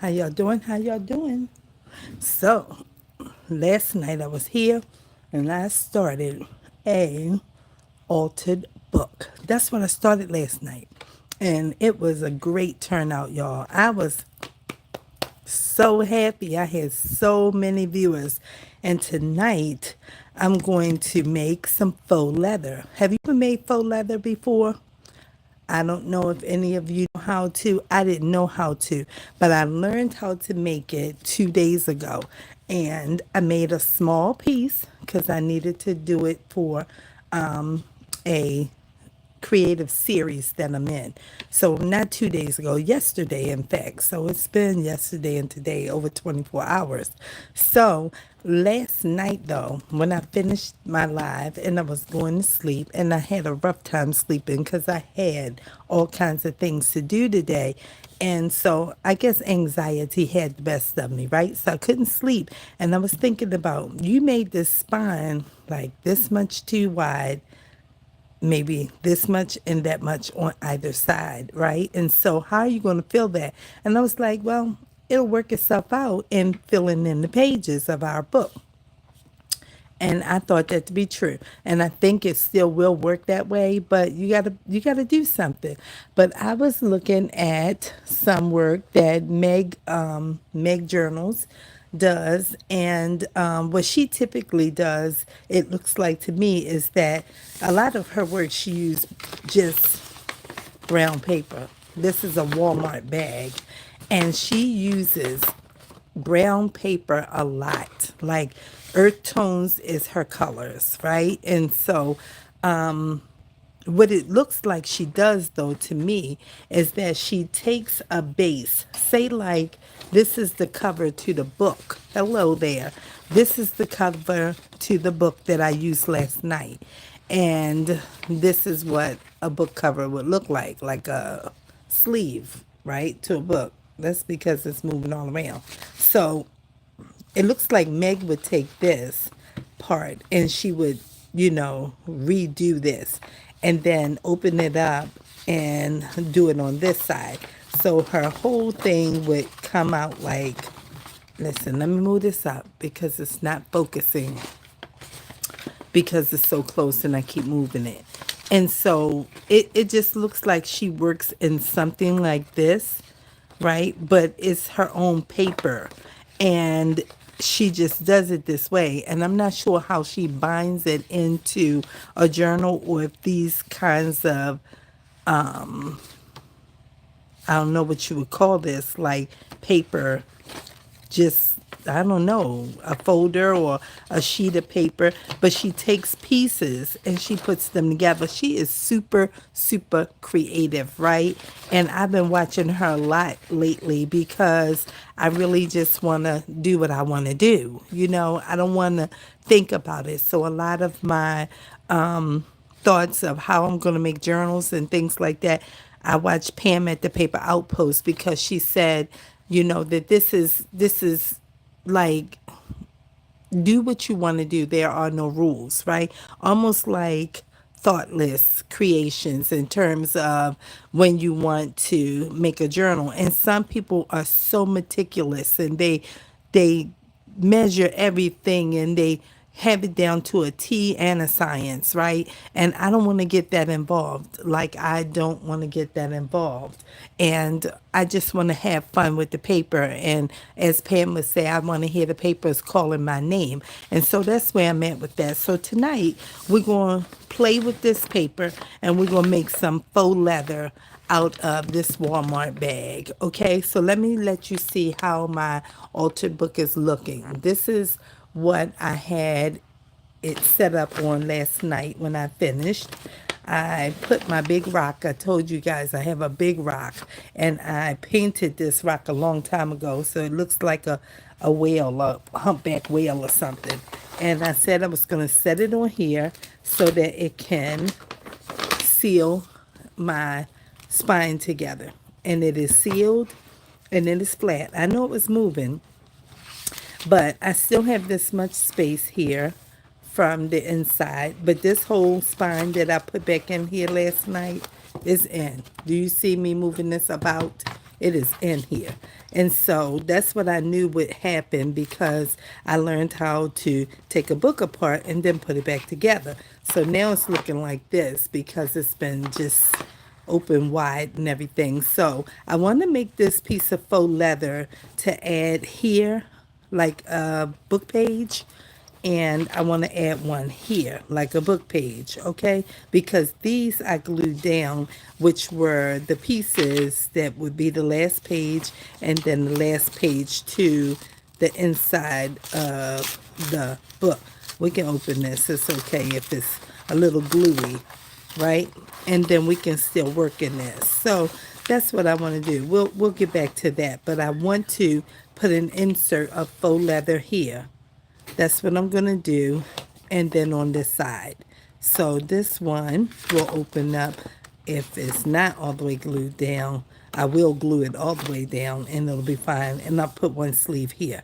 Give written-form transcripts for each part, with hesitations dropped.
How y'all doing? How y'all doing? So, last night I was here and I started a altered book. That's what I started last night. And it was a great turnout, y'all. I was so happy. I had so many viewers. And tonight I'm going to make some faux leather. Have you ever made faux leather before? I don't know if any of you know how to. I didn't know how to, but I learned how to make it 2 days ago. And I made a small piece because I needed to do it for a creative series that I'm in. So not 2 days ago, yesterday, in fact. So it's been yesterday and today, over 24 hours. So last night, though, when I finished my live and I was going to sleep, and I had a rough time sleeping because I had all kinds of things to do today. And so I guess anxiety had the best of me, right? So I couldn't sleep. And I was thinking about, you made this spine like this much too wide, maybe this much and that much on either side, right? And so how are you going to fill that? And I was like, well, it'll work itself out in filling in the pages of our book. And I thought that to be true. And I think it still will work that way, but you gotta do something. But I was looking at some work that Meg Journals does, and what she typically does, it looks like to me, is that a lot of her work she used just brown paper. This is a Walmart bag, and she uses brown paper a lot. Like earth tones is her colors, right? And so what it looks like she does, though, to me, is that she takes a base, say like this is the cover to the book. Hello there. This is the cover to the book that I used last night. And this is what a book cover would look like a sleeve, right, to a book. That's because it's moving all around. So it looks like Meg would take this part and she would, redo this and then open it up and do it on this side. So her whole thing would come out like, listen, let me move this up because it's not focusing because it's so close and I keep moving it. And so it just looks like she works in something like this, right? But it's her own paper. And she just does it this way. And I'm not sure how she binds it into a journal or if these kinds of, I don't know what you would call this, like paper, just, I don't know, a folder or a sheet of paper, but she takes pieces and she puts them together. She is super, super creative, right? And I've been watching her a lot lately because I really just want to do what I want to do. I don't want to think about it. So a lot of my thoughts of how I'm going to make journals and things like that, I watched Pam at the Paper Outpost because she said, that this is like, do what you want to do. There are no rules, right? Almost like thoughtless creations in terms of when you want to make a journal. And some people are so meticulous and they measure everything and they have it down to a T and a science, right? And I don't want to get that involved. Like, I don't want to get that involved. And I just want to have fun with the paper. And as Pam would say, I want to hear the papers calling my name. And so that's where I'm at with that. So tonight, we're going to play with this paper and we're going to make some faux leather out of this Walmart bag. Okay, so let you see how my altered book is looking. This is what I had it set up on last night when I finished. I put my big rock. I told you guys I have a big rock, and I painted this rock a long time ago, so it looks like a whale, a humpback whale or something. And I said I was going to set it on here so that it can seal my spine together. And it is sealed and it is flat. I know it was moving, but I still have this much space here from the inside. But this whole spine that I put back in here last night is in. Do you see me moving this about? It is in here. And so that's what I knew would happen because I learned how to take a book apart and then put it back together. So now it's looking like this because it's been just open wide and everything. So I want to make this piece of faux leather to add here, like a book page, and I want to add one here, like a book page, okay? Because these I glued down, which were the pieces that would be the last page and then the last page to the inside of the book. We can open this, it's okay if it's a little gluey, right? And then we can still work in this. So that's what I want to do. We'll get back to that, but I want to put an insert of faux leather here. That's what I'm going to do. And then on this side. So this one will open up. If it's not all the way glued down, I will glue it all the way down and it'll be fine. And I'll put one sleeve here,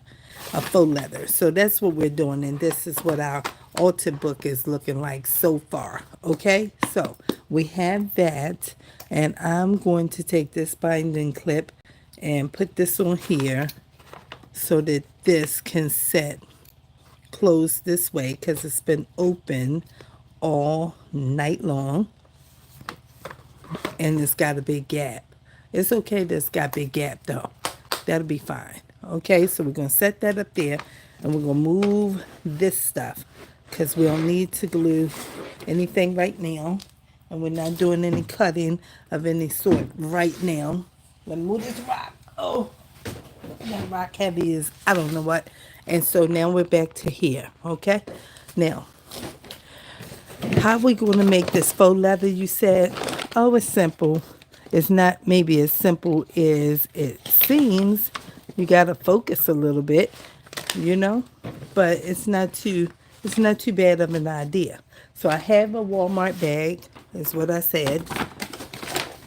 a faux leather. So that's what we're doing. And this is what our altered book is looking like so far. Okay, so we have that. And I'm going to take this binding clip and put this on here so that this can set closed this way because it's been open all night long and it's got a big gap. It's okay that it's got a big gap though. That'll be fine. Okay, so we're going to set that up there and we're going to move this stuff because we don't need to glue anything right now and we're not doing any cutting of any sort right now. Let me move this rock. Oh, that rock heavy is I don't know what. And so now we're back to here, okay? Now, how are we going to make this faux leather, you said? Oh, it's simple. It's not maybe as simple as it seems. You got to focus a little bit, you know? But it's not too bad of an idea. So I have a Walmart bag, is what I said.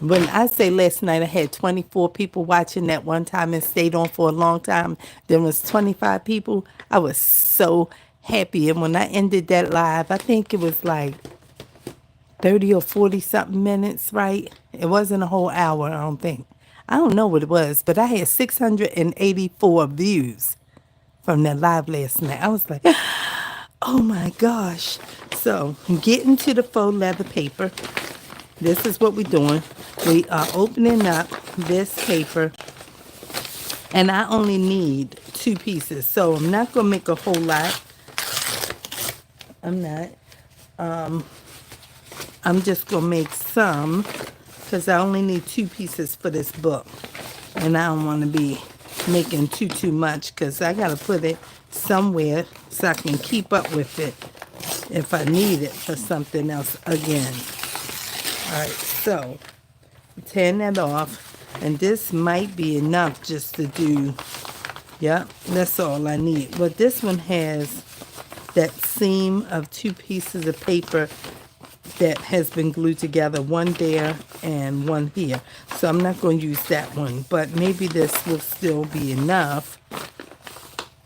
When I say last night I had 24 people watching that one time and stayed on for a long time, there was 25 people, I was so happy. And when I ended that live, I think it was like 30 or 40 something minutes, right? It wasn't a whole hour, I don't think. I don't know what it was, but I had 684 views from that live last night. I was like, oh my gosh. So getting to the faux leather paper. This is what we're doing. We are opening up this paper, and I only need 2 pieces. So I'm not going to make a whole lot. I'm not. I'm just going to make some because I only need 2 pieces for this book. And I don't want to be making too much because I got to put it somewhere so I can keep up with it if I need it for something else again. All right, so tearing that off, and this might be enough just to do, yeah, that's all I need. But this one has that seam of 2 pieces of paper that has been glued together, one there and one here. So I'm not going to use that one, but maybe this will still be enough.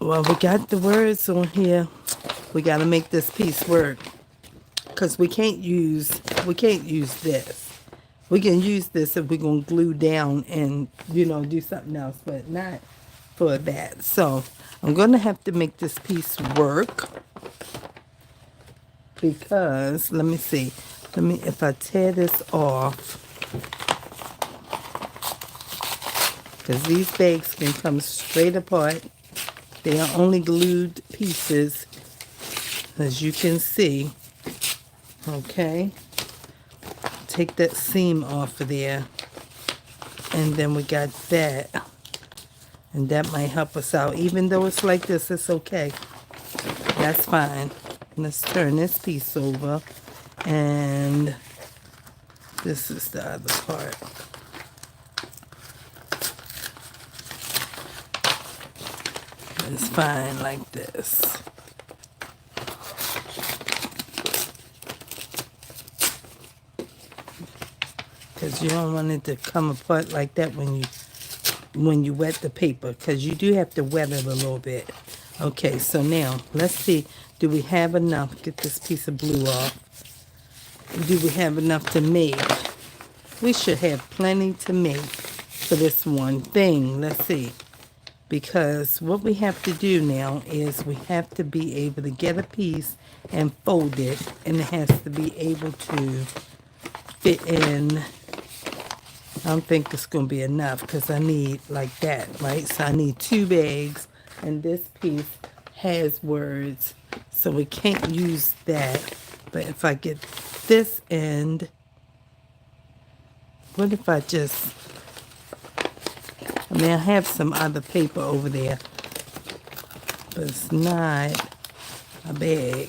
Well, we got the words on here. We got to make this piece work. Because we can't use this. We can use this if we're going to glue down and, you know, do something else, but not for that. So I'm going to have to make this piece work because, let me see. If I tear this off, because these bags can come straight apart. They are only glued pieces, as you can see. Okay, take that seam off of there, and then we got that, and that might help us out. Even though it's like this, it's okay. That's fine. Let's turn this piece over, and this is the other part. It's fine like this. Because you don't want it to come apart like that when you wet the paper, because you do have to wet it a little bit. Okay, so now let's see, do we have enough? Get this piece of blue off. Do we have enough to make? We should have plenty to make. for this one thing. Let's see. Because what we have to do now is we have to be able to get a piece and fold it, and it has to be able to fit in. I don't think it's going to be enough because I need like that, right? So I need 2 bags, and this piece has words, so we can't use that. But if I get this end, what if I just, I mean, I have some other paper over there, but it's not a bag.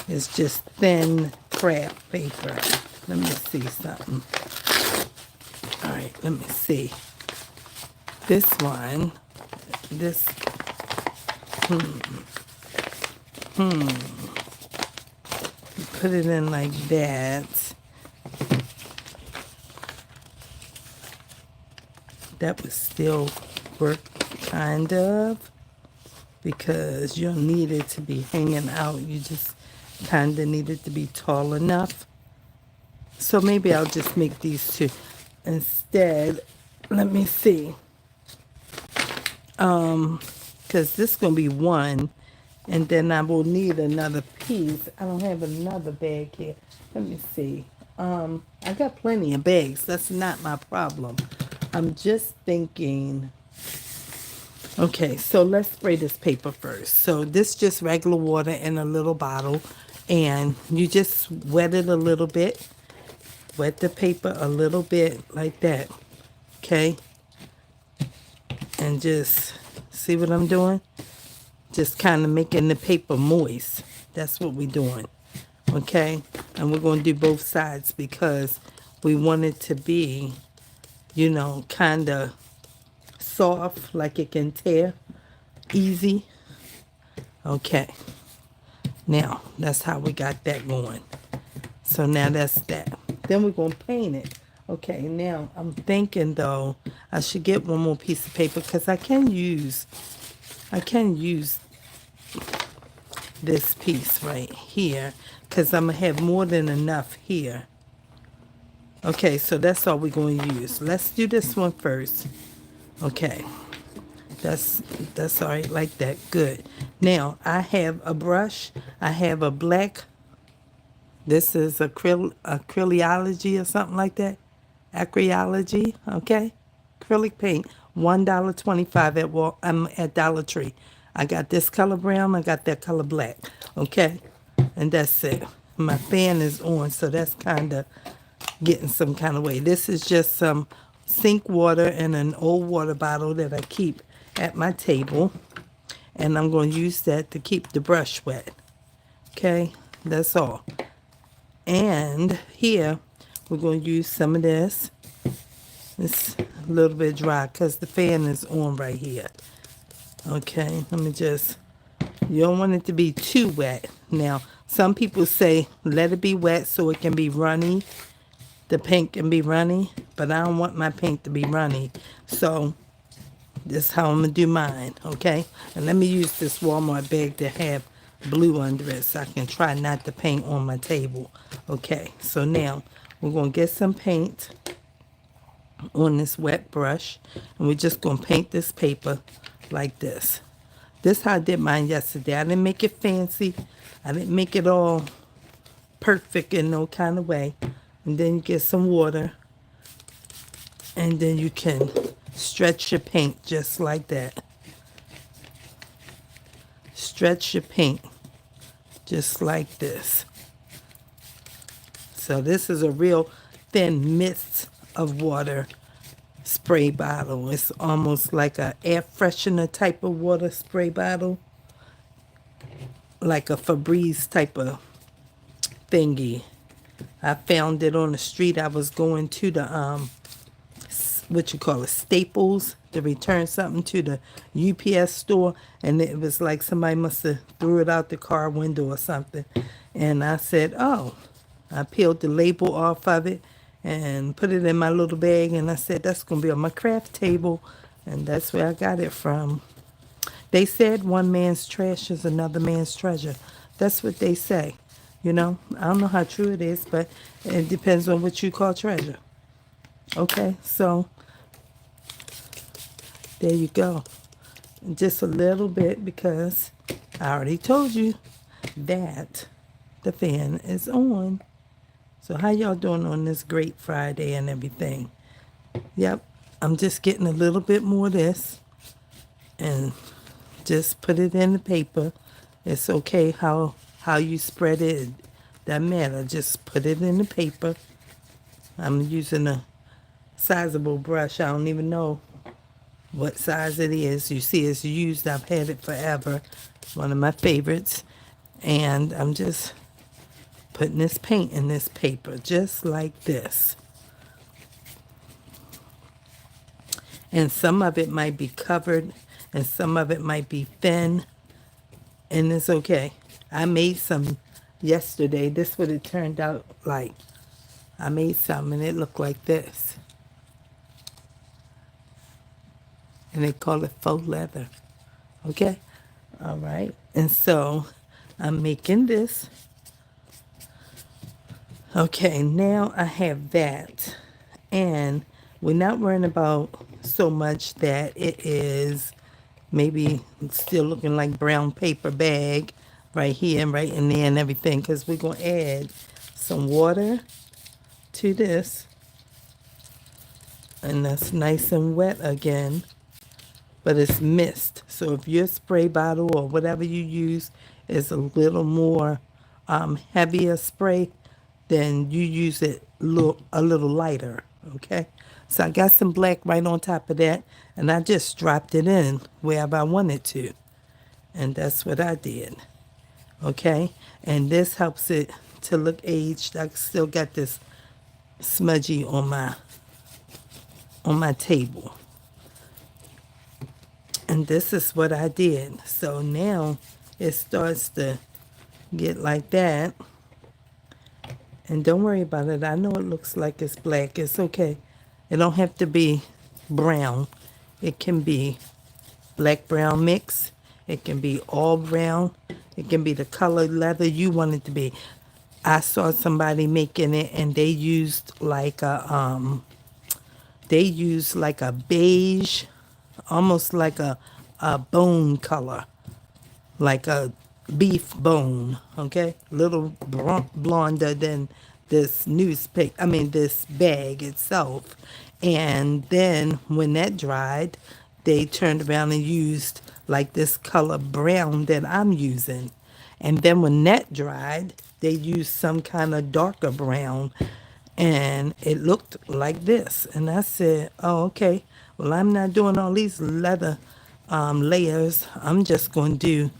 It's just thin craft paper. Let me see something. All right, let me see. This one, this, put it in like that. That would still work, kind of, because you don't need it to be hanging out. You just kind of need it to be tall enough. So maybe I'll just make these 2. Instead, let me see. Because this is going to be 1, and then I will need another piece. I don't have another bag here. Let me see. I got plenty of bags. That's not my problem. I'm just thinking, okay, so let's spray this paper first. So this just regular water in a little bottle, and you just wet it a little bit. Wet the paper a little bit like that, okay? And just see what I'm doing? Just kind of making the paper moist. That's what we're doing, okay? And we're going to do both sides because we want it to be, you know, kind of soft, like it can tear easy. Okay. Now, that's how we got that going. So now that's that. Then we're going to paint it. Okay, now I'm thinking, though, I should get one more piece of paper because I can use this piece right here because I'm going to have more than enough here. Okay, so that's all we're going to use. Let's do this one first. Okay, that's all right like that. Good. Now, I have a brush. I have a black, this is acryliology or something like that. Acryliology, okay? Acrylic paint, $1.25 at Dollar Tree. I got this color brown, I got that color black, okay? And that's it. My fan is on, so that's kind of getting some kind of way. This is just some sink water in an old water bottle that I keep at my table, and I'm going to use that to keep the brush wet, okay? That's all. And here, we're going to use some of this. It's a little bit dry because the fan is on right here. Okay, let me just, you don't want it to be too wet. Now, some people say let it be wet so it can be runny. The paint can be runny, but I don't want my paint to be runny. So, this is how I'm going to do mine, okay? And let me use this Walmart bag to have blue under it so I can try not to paint on my table. Okay, so now we're going to get some paint on this wet brush, and we're just going to paint this paper like this. This is how I did mine yesterday. I didn't make it fancy. I didn't make it all perfect in no kind of way. And then you get some water, and then you can stretch your paint just like that. Stretch your paint just like this. So this is a real thin mist of water spray bottle. It's almost like a air freshener type of water spray bottle, like a Febreze type of thingy. I found it on the street. I was going to the Staples, to return something to the UPS store, and it was like somebody must have threw it out the car window or something. And I said, oh, I peeled the label off of it and put it in my little bag, and I said, that's going to be on my craft table, and that's where I got it from. They said one man's trash is another man's treasure. That's what they say. You know, I don't know how true it is, but it depends on what you call treasure. Okay, so There you go. Just a little bit because I already told you that the fan is on. So how y'all doing on this great Friday and everything? Yep, I'm just getting a little bit more of this and just put it in the paper. It's okay how you spread it. Doesn't matter. Just put it in the paper. I'm using a sizable brush. I don't even know what size it is. You see it's used. I've had it forever. One of my favorites. And I'm just putting this paint in this paper just like this. And some of it might be covered and some of it might be thin, and it's okay. I made some yesterday. This what it turned out like. I made some and it looked like this. And they call it faux leather. Okay? All right. And so I'm making this. Okay, now I have that. And we're not worrying about so much that it is maybe still looking like brown paper bag right here and right in there and everything, because we're going to add some water to this. And that's nice and wet again, but it's mist. So if your spray bottle or whatever you use is a little more heavier spray, then you use it a little lighter, okay? So I got some black right on top of that, and I just dropped it in wherever I wanted to. And that's what I did, okay? And this helps it to look aged. I still got this smudgy on my table. And this is what I did. So now it starts to get like that. And don't worry about it. I know it looks like it's black. It's okay. It don't have to be brown. It can be black brown mix. It can be all brown. It can be the colored leather you want it to be. I saw somebody making it and they used like a beige, almost like a bone color, like a beef bone, okay? Little blonder than this this bag itself. And then when that dried, they turned around and used like this color brown that I'm using. And then when that dried, they used some kind of darker brown and it looked like this. And I said, oh, okay, well, I'm not doing all these leather layers. I'm just going to do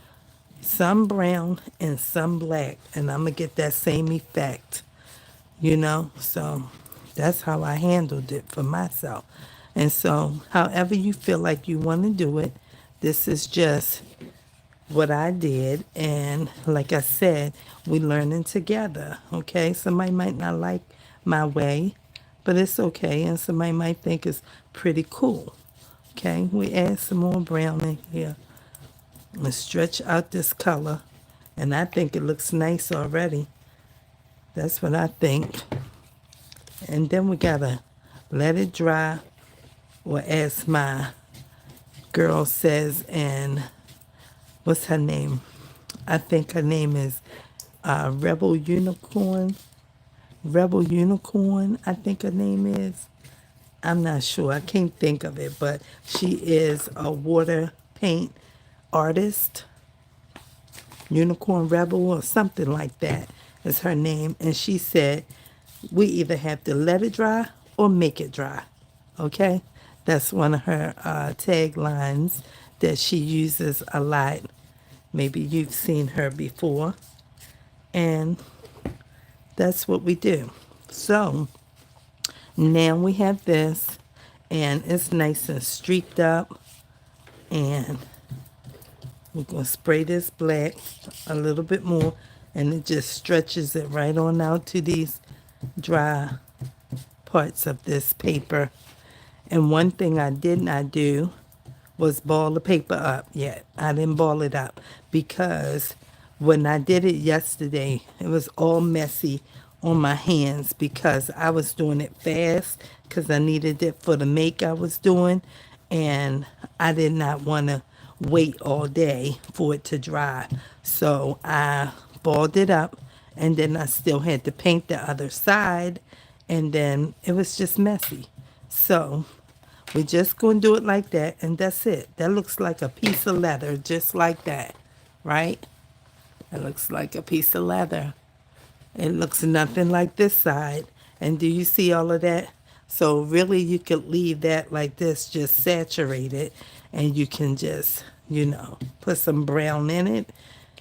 some brown and some black, and I'm going to get that same effect, you know? So that's how I handled it for myself. And so however you feel like you want to do it, this is just what I did. And like I said, we learning together, okay? Somebody might not like my way, but it's okay. And somebody might think it's pretty cool, okay? We add some more brown in here. Let's stretch out this color. And I think it looks nice already. That's what I think. And then we gotta let it dry, or as my girl says, and what's her name? I think her name is Rebel Unicorn. Rebel Unicorn, I think her name is. I'm not sure. I can't think of it, but she is a water paint artist. Unicorn Rebel or something like that is her name. And she said we either have to let it dry or make it dry. Okay? That's one of her taglines that she uses a lot. Maybe you've seen her before. And that's what we do. So now we have this, and it's nice and streaked up. And we're going to spray this black a little bit more, and it just stretches it right on out to these dry parts of this paper. And one thing I did not do was ball the paper up yet. I didn't ball it up because when I did it yesterday, it was all messy on my hands because I was doing it fast because I needed it for the make I was doing. and I did not want to wait all day for it to dry. So I balled it up, and then I still had to paint the other side, and then it was just messy. So we're just going to do it like that, and that's it. That looks like a piece of leather, just like that, right? It looks like a piece of leather. It looks nothing like this side. And do you see all of that? So really you could leave that like this, just saturated, and you can just, put some brown in it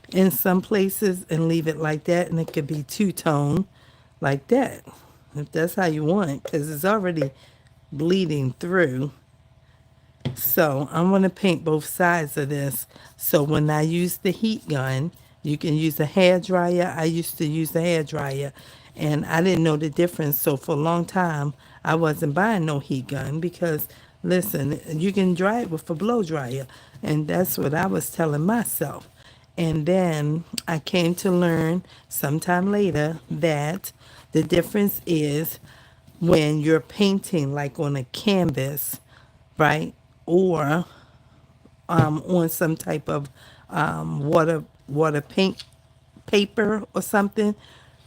in some places and leave it like that, and it could be two-tone like that, if that's how you want it, because it's already bleeding through. So I'm going to paint both sides of this. So when I use the heat gun, you can use a hair dryer. I used to use a hair dryer, and I didn't know the difference. So for a long time, I wasn't buying no heat gun because, listen, you can dry it with a blow dryer. And that's what I was telling myself. And then I came to learn sometime later that the difference is when you're painting like on a canvas, right? Or on some type of water paint paper or something.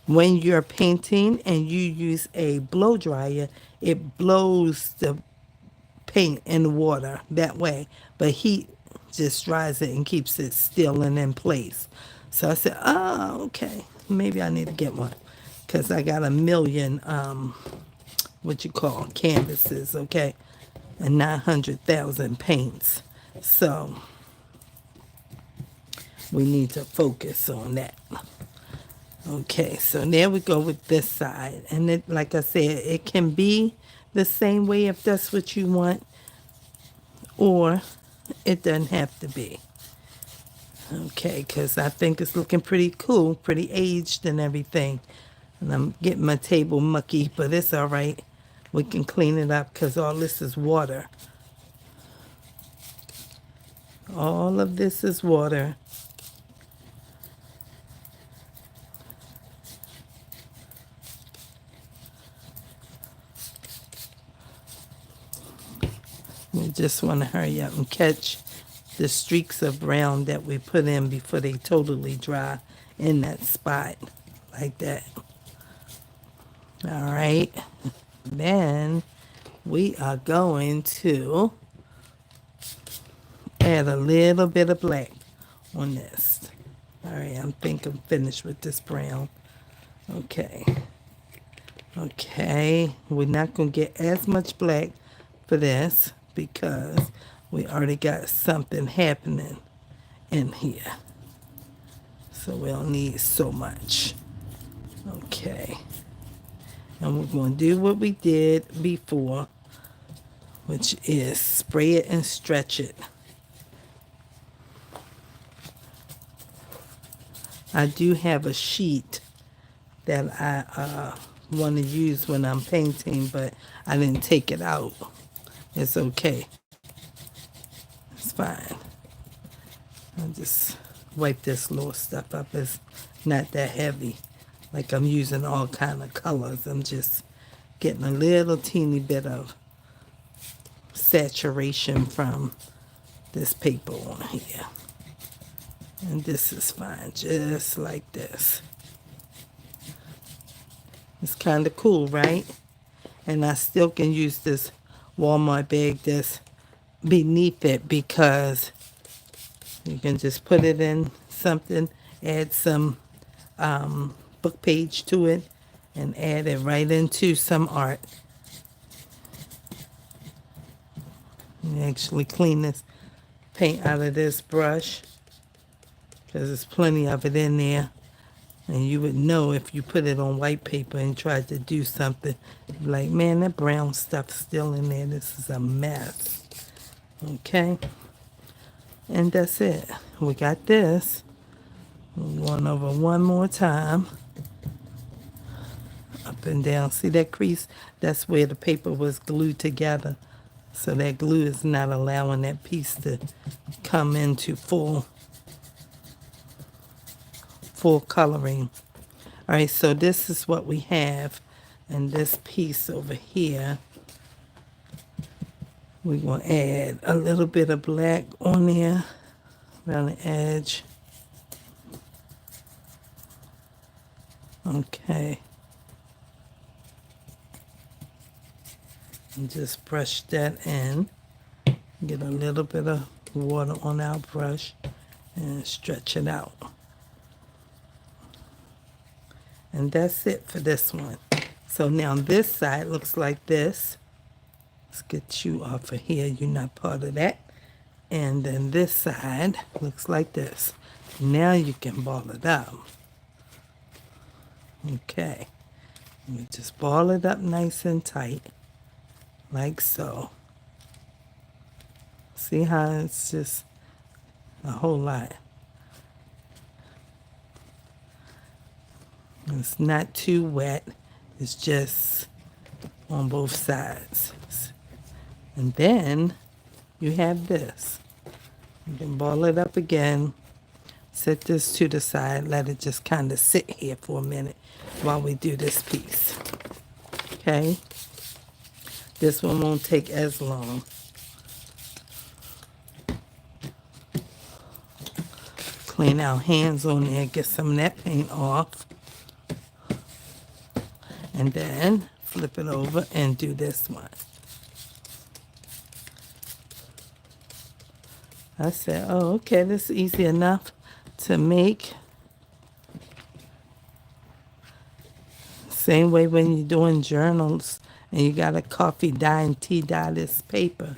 When you're painting and you use a blow dryer, it blows the paint in the water that way. But heat just dries it and keeps it still and in place. So I said, oh, okay. Maybe I need to get one because I got a million, what you call canvases, okay? And 900,000 paints. So we need to focus on that. Okay, so there we go with this side. And it, like I said, it can be the same way if that's what you want, or it doesn't have to be. Okay, because I think it's looking pretty cool, pretty aged and everything. And I'm getting my table mucky, but it's all right. We can clean it up because all this is water. All of this is water. We just want to hurry up and catch the streaks of brown that we put in before they totally dry in that spot, like that. All right. Then we are going to add a little bit of black on this. All right, I think I'm finished with this brown. Okay. Okay, we're not going to get as much black for this because we already got something happening in here. So we don't need so much. Okay. And we're going to do what we did before, which is spray it and stretch it. I do have a sheet that I want to use when I'm painting, but I didn't take it out. It's okay. It's fine. I'll just wipe this little stuff up. It's not that heavy. Like I'm using all kind of colors. I'm just getting a little teeny bit of saturation from this paper on here. And this is fine, just like this. It's kind of cool, right? And I still can use this Walmart bag that's beneath it because you can just put it in something, add some book page to it, and add it right into some art. You actually clean this paint out of this brush because there's plenty of it in there. And you would know if you put it on white paper and tried to do something. Like, man, that brown stuff's still in there. This is a mess. Okay? And that's it. We got this. We're going over one more time. Up and down. See that crease? That's where the paper was glued together. So that glue is not allowing that piece to come into full coloring. All right, so this is what we have, and this piece over here We're going to add a little bit of black on there around the edge. Okay. And just brush that in. Get a little bit of water on our brush and stretch it out. And that's it for this one. So now this side looks like this. Let's get you off of here. You're not part of that. And then this side looks like this. Now you can ball it up. Okay. You just ball it up nice and tight. Like so. See how it's just a whole lot. It's not too wet. It's just on both sides. And then you have this. You can ball it up again. Set this to the side. Let it just kind of sit here for a minute while we do this piece. Okay? This one won't take as long. Clean our hands on there. Get some of that paint off. And then flip it over and do this one. I said, oh, okay, this is easy enough to make. Same way when you're doing journals and you got a coffee dye and tea dye this paper.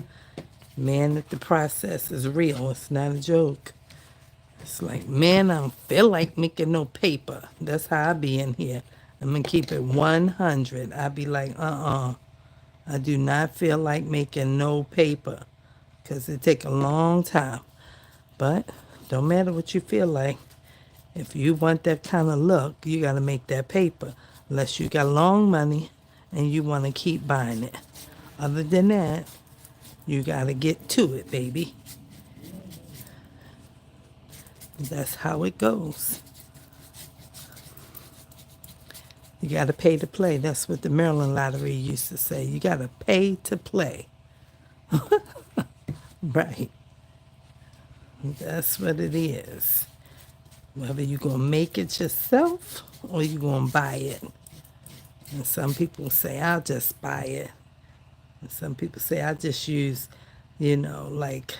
Man, that the process is real. It's not a joke. It's like, man, I don't feel like making no paper. That's how I be in here. I'm going to keep it 100. I be like, I do not feel like making no paper because it take a long time. But don't matter what you feel like. If you want that kind of look, you got to make that paper. Unless you got long money and you want to keep buying it. Other than that, you got to get to it, baby. That's how it goes. You got to pay to play. That's what the Maryland Lottery used to say. You got to pay to play. Right. That's what it is. Whether you're going to make it yourself or you're going to buy it. And some people say, I'll just buy it. And some people say, I'll just use, like,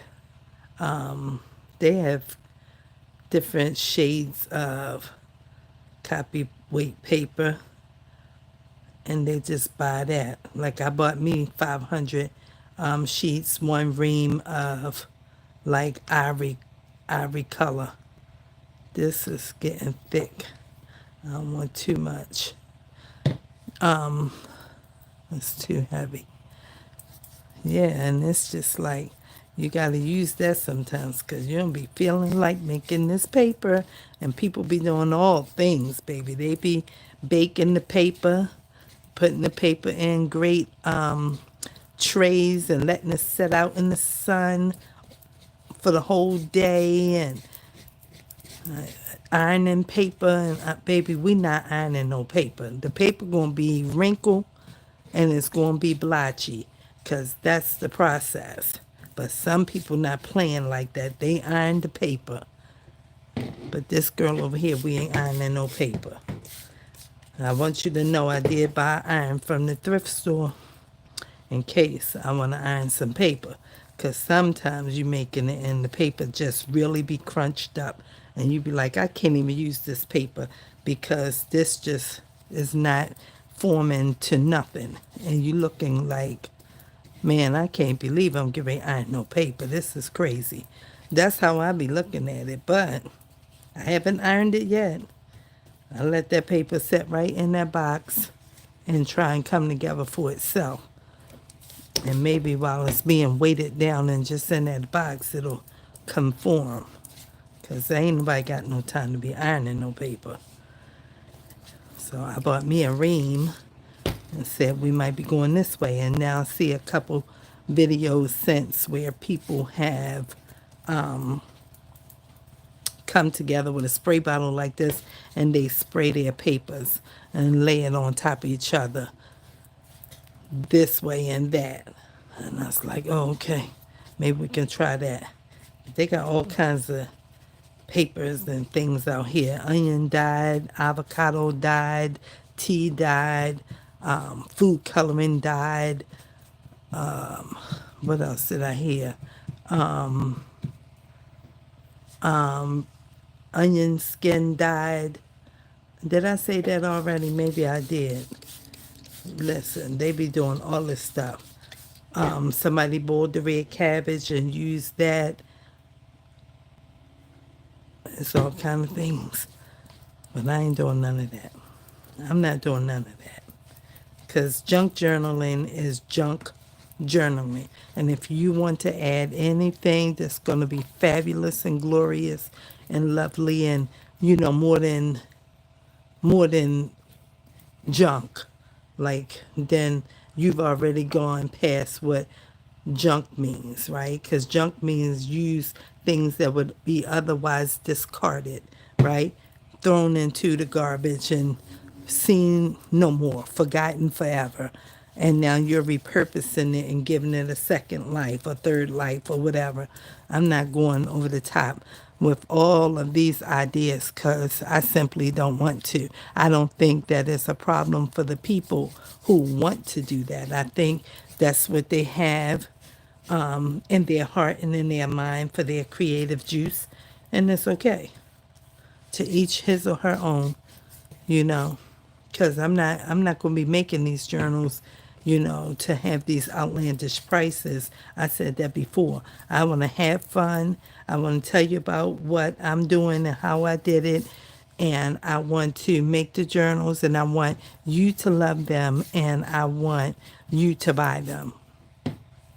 they have different shades of copyright paper. And they just buy that. Like I bought me 500 sheets, one ream of like ivory color. This is getting thick. I don't want too much. It's too heavy. Yeah, and it's just like you got to use that sometimes because you don't be feeling like making this paper. And people be doing all things, baby. They be baking the paper, putting the paper in great trays and letting it set out in the sun for the whole day and ironing paper. And baby, we not ironing no paper. The paper going to be wrinkled and it's going to be blotchy because that's the process. But some people not playing like that. They iron the paper. But this girl over here, we ain't ironing no paper. I want you to know I did buy iron from the thrift store in case I want to iron some paper. Because sometimes you making it and the paper just really be crunched up. And you be like, I can't even use this paper because this just is not forming to nothing. And you looking like, man, I can't believe I'm getting ready to iron no paper. This is crazy. That's how I be looking at it. But I haven't ironed it yet. I let that paper sit right in that box and try and come together for itself. And maybe while it's being weighted down and just in that box, it'll conform. Because ain't nobody got no time to be ironing no paper. So I bought me a ream and said we might be going this way. And now I see a couple videos since where people have come together with a spray bottle like this and they spray their papers and lay it on top of each other this way and that. And I was like, oh, okay, maybe we can try that. They got all kinds of papers and things out here. Onion dyed, avocado dyed, tea dyed, food coloring dyed. What else did I hear? Onion skin dyed. Did I say that already? Maybe I did. Listen, they be doing all this stuff. Somebody boiled the red cabbage and used that. It's all kind of things. But I ain't doing none of that. I'm not doing none of that. Because junk journaling is junk journaling. And if you want to add anything that's going to be fabulous and glorious and lovely and, more than junk, like, then you've already gone past what junk means, right? Because junk means use things that would be otherwise discarded, right? Thrown into the garbage and seen no more, forgotten forever. And now you're repurposing it and giving it a second life, a third life, or whatever. I'm not going over the top with all of these ideas because I simply don't want to. I don't think that it's a problem for the people who want to do that. I think that's what they have in their heart and in their mind for their creative juice. And it's okay. To each his or her own, you know, because I'm not going to be making these journals, to have these outlandish prices. I said that before. I want to have fun. I want to tell you about what I'm doing and how I did it. And I want to make the journals and I want you to love them and I want you to buy them.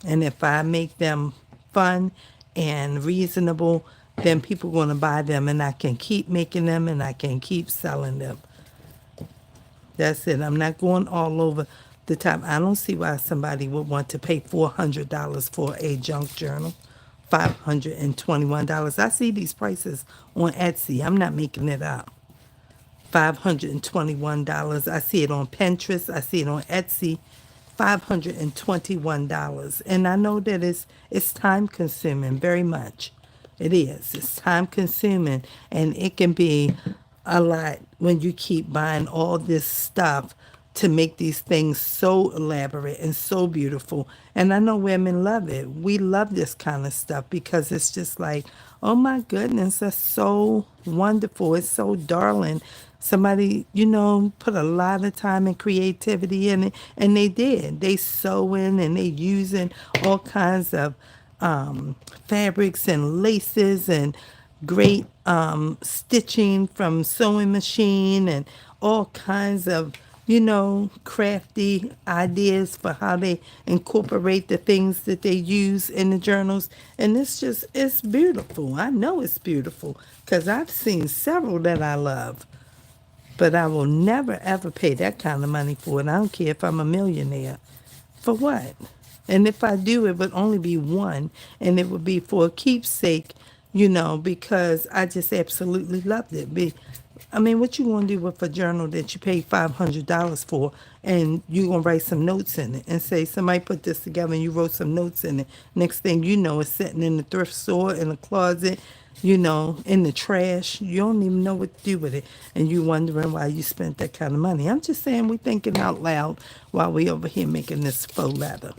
And if I make them fun and reasonable, then people are going to buy them and I can keep making them and I can keep selling them. That's it. I'm not going all over the top. I don't see why somebody would want to pay $400 for a junk journal. $521. I see these prices on Etsy. I'm not making it up. $521. I see it on Pinterest. I see it on Etsy. $521. And I know that it's time consuming very much. It is. It's time consuming and it can be a lot when you keep buying all this stuff to make these things so elaborate and so beautiful. And I know women love it. We love this kind of stuff because it's just like, oh my goodness, that's so wonderful. It's so darling. Somebody, put a lot of time and creativity in it, and they did. They sewing and they using all kinds of fabrics and laces and great stitching from sewing machine and all kinds of crafty ideas for how they incorporate the things that they use in the journals. And it's beautiful. I know it's beautiful because I've seen several that I love. But I will never, ever pay that kind of money for it. I don't care if I'm a millionaire. For what? And if I do, it would only be one. And it would be for a keepsake, because I just absolutely loved it. What you going to do with a journal that you paid $500 for and you going to write some notes in it and say, somebody put this together and you wrote some notes in it. Next thing you know, it's sitting in the thrift store, in the closet, in the trash. You don't even know what to do with it. And you wondering why you spent that kind of money. I'm just saying we thinking out loud while we over here making this faux leather.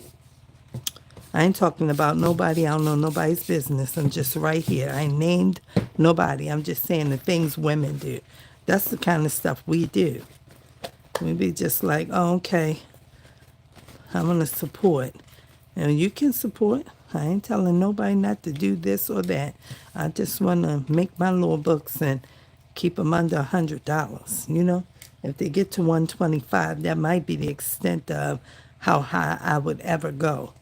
I ain't talking about nobody. I don't know nobody's business. I'm just right here. I ain't named nobody. I'm just saying the things women do. That's the kind of stuff we do. We be just like, oh, okay, I'm going to support. And you can support. I ain't telling nobody not to do this or that. I just want to make my little books and keep them under $100, If they get to 125, that might be the extent of how high I would ever go.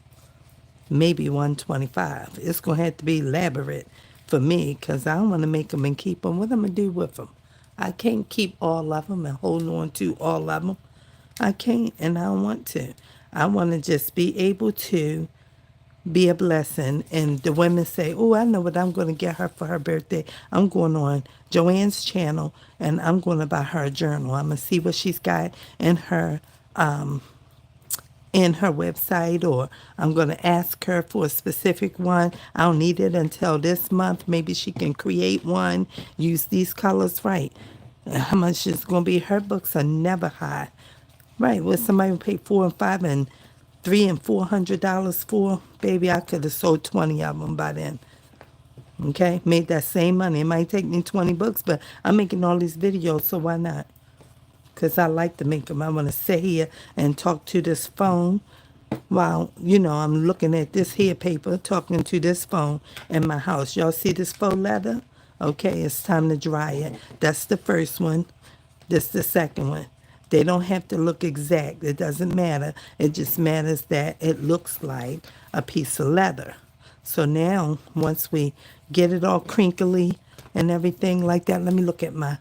Maybe 125. It's going to have to be elaborate for me because I don't want to make them and keep them. What am I going to do with them? I can't keep all of them and hold on to all of them. I can't and I don't want to. I want to just be able to be a blessing. And the women say, oh, I know what I'm going to get her for her birthday. I'm going on Joanne's channel and I'm going to buy her a journal. I'm going to see what she's got in her in her website, or I'm going to ask her for a specific one. I don't need it until this month. Maybe she can create one, use these colors, right? How much is going to be? Her books are never high. Right, what somebody would pay $400 and $300 and $400 for, baby, I could have sold 20 of them by then. Okay, made that same money. It might take me 20 books, but I'm making all these videos, so why not? Because I like to make them. I want to sit here and talk to this phone while, I'm looking at this here paper, talking to this phone in my house. Y'all see this faux leather? Okay, it's time to dry it. That's the first one. This the second one. They don't have to look exact. It doesn't matter. It just matters that it looks like a piece of leather. So now, once we get it all crinkly and everything like that, let me look at my...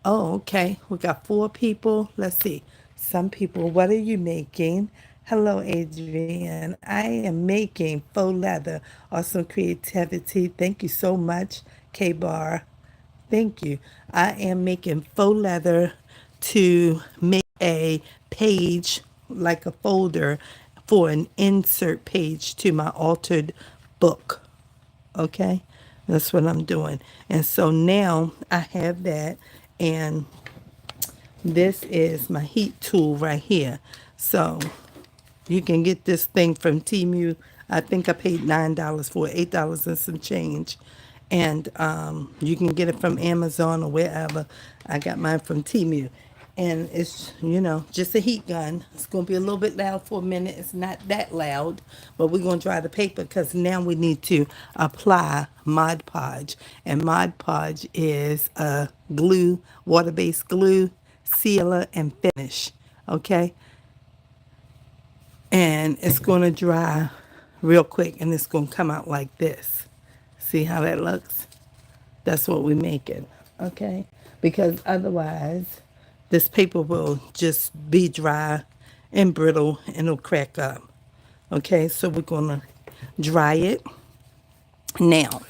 Oh, okay. We got 4 people. Let's see. Some people, what are you making? Hello, Adrienne. I am making faux leather. Awesome creativity. Thank you so much, K-Bar. Thank you. I am making faux leather to make a page, like a folder, for an insert page to my altered book. Okay? That's what I'm doing. And so now I have that, and this is my heat tool right here. So you can get this thing from Temu. I think I paid $9 for it, $8 and some change. And you can get it from Amazon or wherever. I got mine from Temu. And it's, just a heat gun. It's going to be a little bit loud for a minute. It's not that loud, but we're going to dry the paper because now we need to apply Mod Podge. And Mod Podge is a glue, water-based glue, sealer, and finish. Okay? And it's going to dry real quick, and it's going to come out like this. See how that looks? That's what we're making, okay? Because otherwise, this paper will just be dry and brittle, and it'll crack up. Okay, so we're going to dry it now.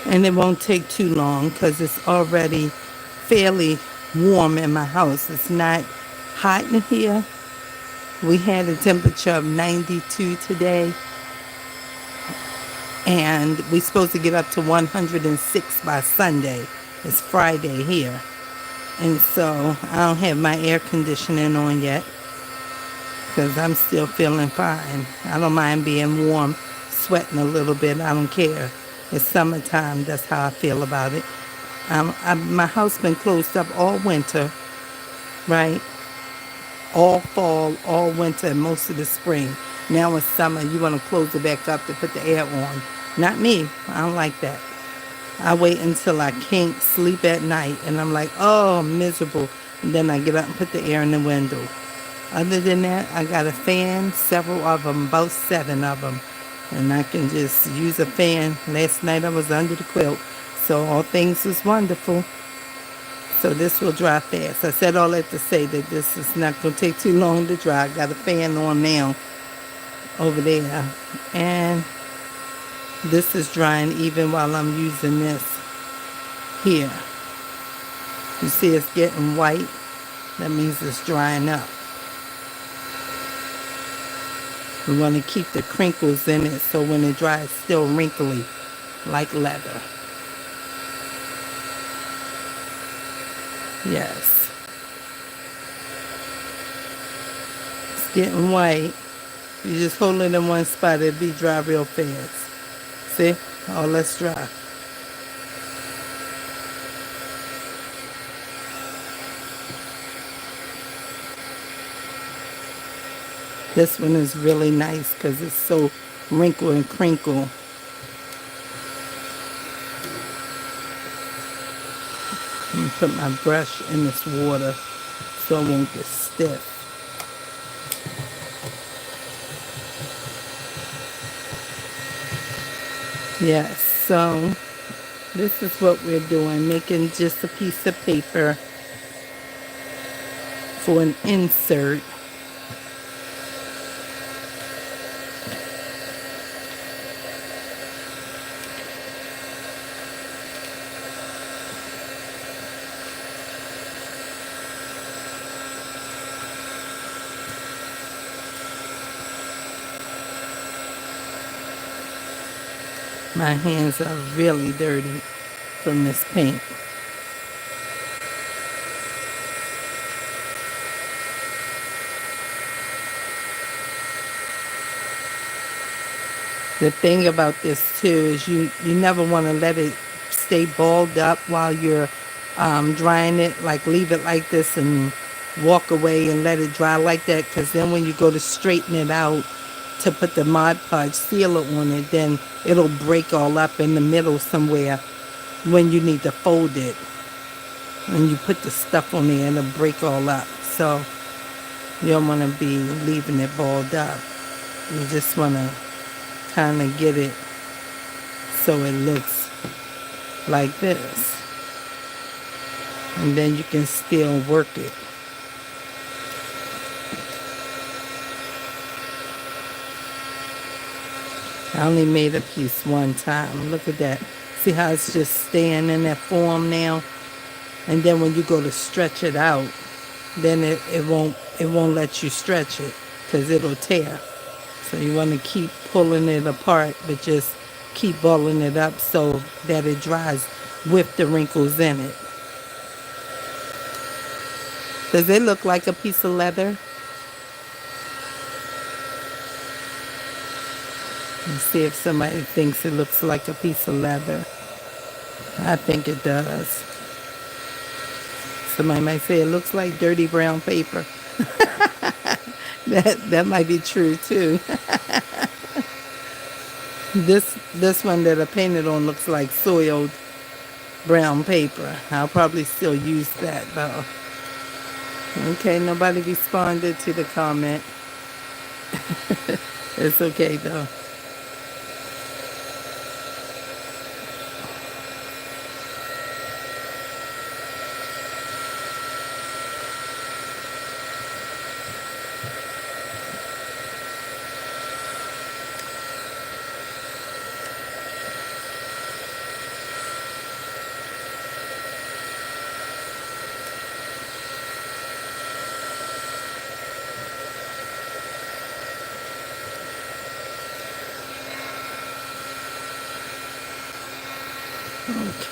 And it won't take too long because it's already fairly warm in my house. It's not hot in here. We had a temperature of 92 today, and we're supposed to get up to 106 by Sunday. It's Friday here. And so I don't have my air conditioning on yet because I'm still feeling fine. I don't mind being warm, sweating a little bit. I don't care. It's summertime. That's how I feel about it. My house been closed up all winter, right? All fall, all winter, and most of the spring. Now it's summer, you want to close it back up to put the air on. Not me. I don't like that. I wait until I can't sleep at night, and I'm like, oh, I'm miserable. And then I get up and put the air in the window. Other than that, I got a fan, several of them, about 7 of them. And I can just use a fan. Last night I was under the quilt. So all things is wonderful. So this will dry fast. I said all that to say that this is not going to take too long to dry. I got a fan on now over there. And this is drying even while I'm using this here. You see it's getting white. That means it's drying up. We want to keep the crinkles in it so when it dries it's still wrinkly like leather. Yes. It's getting white. You just hold it in one spot, it'll be dry real fast. See? All that's dry. This one is really nice because it's so wrinkle and crinkle. I'm gonna put my brush in this water so it won't get stiff. Yes, so this is what we're doing, making just a piece of paper for an insert. My hands are really dirty from this paint. The thing about this too is you never want to let it stay balled up while you're drying it. Like leave it like this and walk away and let it dry like that. Because then when you go to straighten it out to put the Mod Podge sealer on it, then it'll break all up in the middle somewhere when you need to fold it. When you put the stuff on there, it'll break all up. So you don't want to be leaving it balled up. You just want to kind of get it so it looks like this. And then you can still work it. I only made a piece one time. Look at that. See how it's just staying in that form now? And then when you go to stretch it out, then it won't let you stretch it because it'll tear. So you want to keep pulling it apart, but just keep balling it up so that it dries with the wrinkles in it. Does it look like a piece of leather? Let's see if somebody thinks it looks like a piece of leather. I think it does. Somebody might say it looks like dirty brown paper. That might be true too. This one that I painted on looks like soiled brown paper. I'll probably still use that though. Okay, nobody responded to the comment. It's okay though.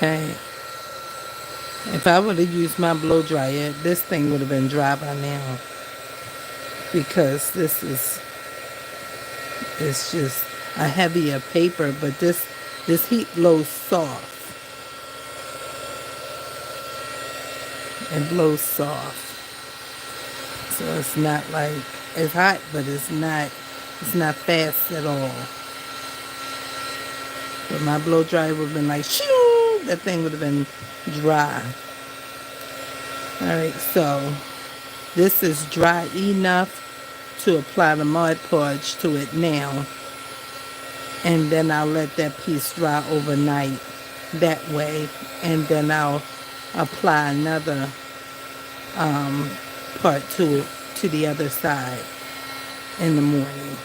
Okay. If I would have used my blow dryer, this thing would have been dry by now. Because this is, it's just a heavier paper, but this heat blows soft. It blows soft. So it's not like, it's hot, but it's not fast at all. But my blow dryer would have been like, shoo, that thing would have been dry. All right, so this is dry enough to apply the Mod Podge to it now. And then I'll let that piece dry overnight that way. And then I'll apply another part to the other side in the morning.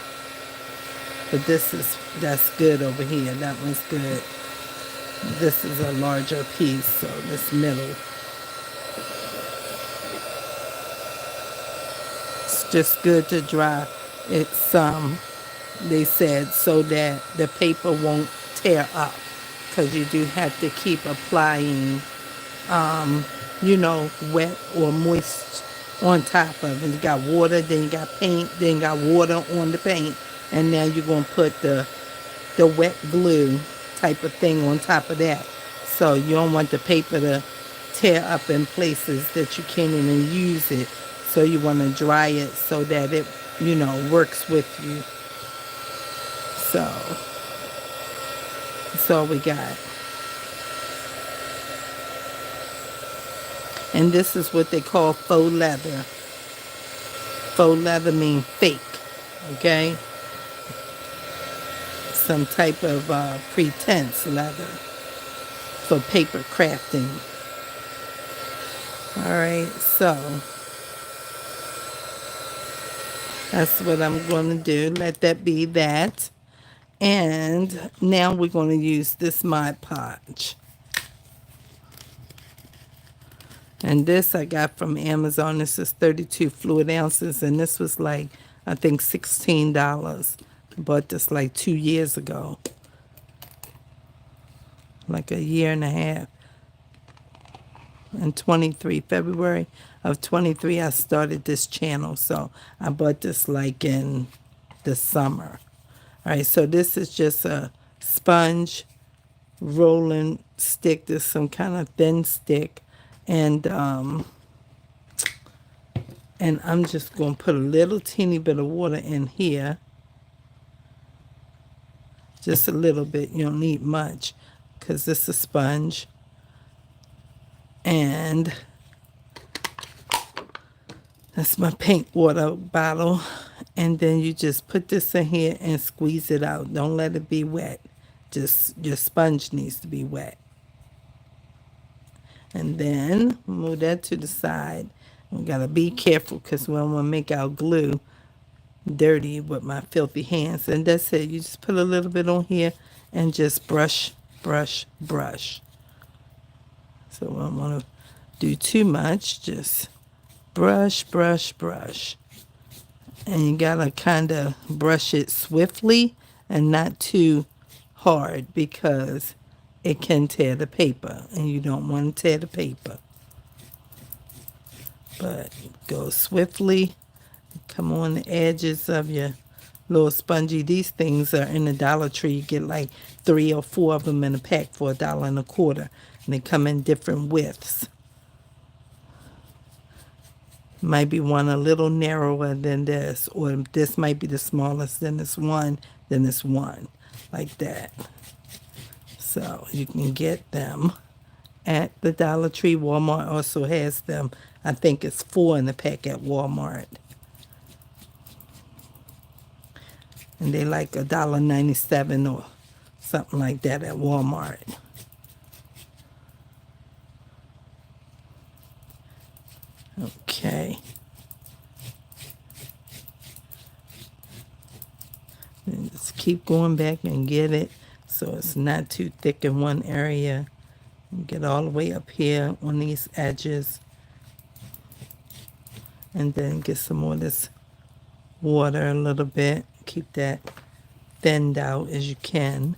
But that's good over here. That one's good. This is a larger piece, so this middle. It's just good to dry it some, they said, so that the paper won't tear up. Because you do have to keep applying, wet or moist on top of it. You got water, then you got paint, then you got water on the paint. And now you're going to put the wet glue type of thing on top of that. So you don't want the paper to tear up in places that you can't even use it. So you want to dry it so that it, works with you. So that's all we got. And this is what they call faux leather. Faux leather means fake, okay? Some type of pretense leather for paper crafting. All right, so that's what I'm going to do. Let that be that. And now we're going to use this Mod Podge. And this I got from Amazon. This is 32 fluid ounces. And this was like, I think, $16. Bought this like 2 years ago. like a year and a half. In 23, February of 23, I started this channel. So I bought this like in the summer. All right, so this is just a sponge rolling stick. This is some kind of thin stick. And I'm just going to put a little teeny bit of water in here. Just a little bit. You don't need much because this is a sponge. And that's my paint water bottle. And then you just put this in here and squeeze it out. Don't let it be wet. Just your sponge needs to be wet. And then move that to the side. We got to be careful because we don't want to make our glue dirty with my filthy hands. And that's it. You just put a little bit on here and just brush, brush, brush. So I don't want to do too much. Just brush, brush, brush. And you got to kind of brush it swiftly and not too hard because it can tear the paper. And you don't want to tear the paper. But go swiftly. Come on the edges of your little spongy. These things are in the Dollar Tree. You get like 3 or 4 of them in a pack for $1.25. And they come in different widths. Might be one a little narrower than this, or this might be the smallest than this one, like that. So you can get them at the Dollar Tree. Walmart also has them. I think it's 4 in the pack at Walmart. And they like $1.97 or something like that at Walmart. Okay. And just keep going back and get it so it's not too thick in one area. Get all the way up here on these edges. And then get some more of this water a little bit. Keep that thinned out as you can.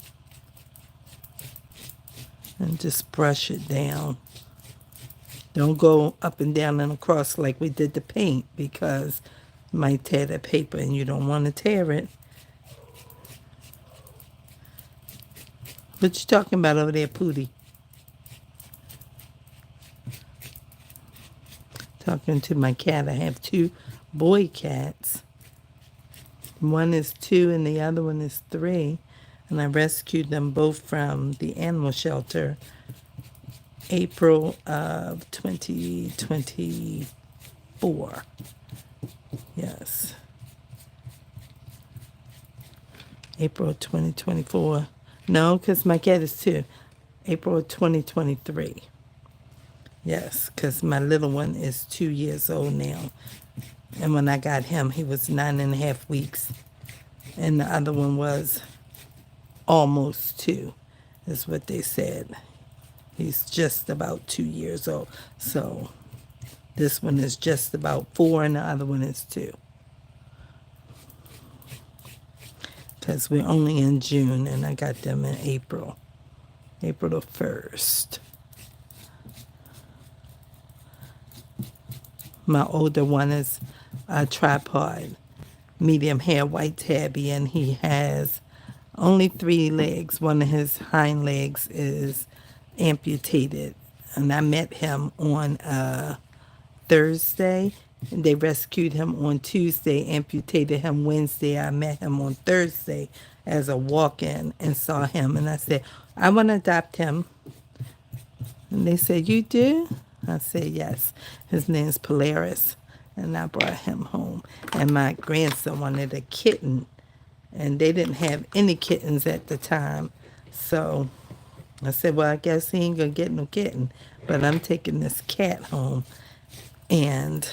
And just brush it down. Don't go up and down and across like we did the paint because it might tear the paper and you don't want to tear it. What you talking about over there, Pootie? Talking to my cat. I have 2 boy cats. One is 2 and the other one is 3. And I rescued them both from the animal shelter April of 2024. Yes. April 2024. No, because my cat is 2. April 2023. Yes, because my little one is 2 years old now. And when I got him, he was 9.5 weeks. And the other one was almost 2, is what they said. He's just about 2 years old. So this one is just about 4 and the other one is 2. Because we're only in June and I got them in April. April the 1st. My older one is a tripod, medium hair, white tabby, and he has only 3 legs. One of his hind legs is amputated. And I met him on Thursday. And they rescued him on Tuesday, amputated him Wednesday. I met him on Thursday as a walk-in and saw him. And I said, I want to adopt him. And they said, you do? I said, yes. His name's Polaris. And I brought him home. And my grandson wanted a kitten. And they didn't have any kittens at the time. So I said, well, I guess he ain't going to get no kitten. But I'm taking this cat home. And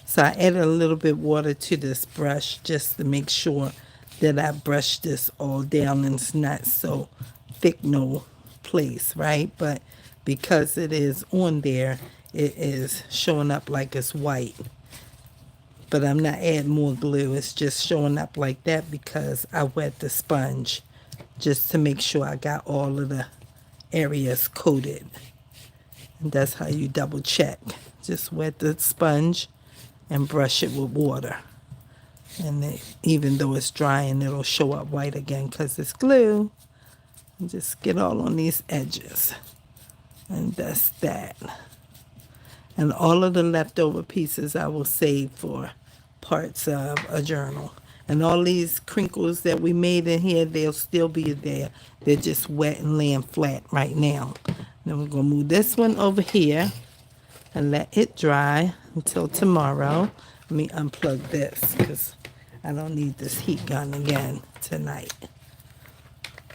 so I added a little bit of water to this brush just to make sure that I brush this all down and it's not so thick no place, right? But because it is on there, it is showing up like it's white. But I'm not adding more glue. It's just showing up like that because I wet the sponge just to make sure I got all of the areas coated. And that's how you double check. Just wet the sponge and brush it with water. And even though it's drying, it'll show up white again because it's glue. And just get all on these edges. And that's that. And all of the leftover pieces I will save for parts of a journal. And all these crinkles that we made in here, they'll still be there. They're just wet and laying flat right now. Then we're going to move this one over here and let it dry until tomorrow. Let me unplug this because I don't need this heat gun again tonight.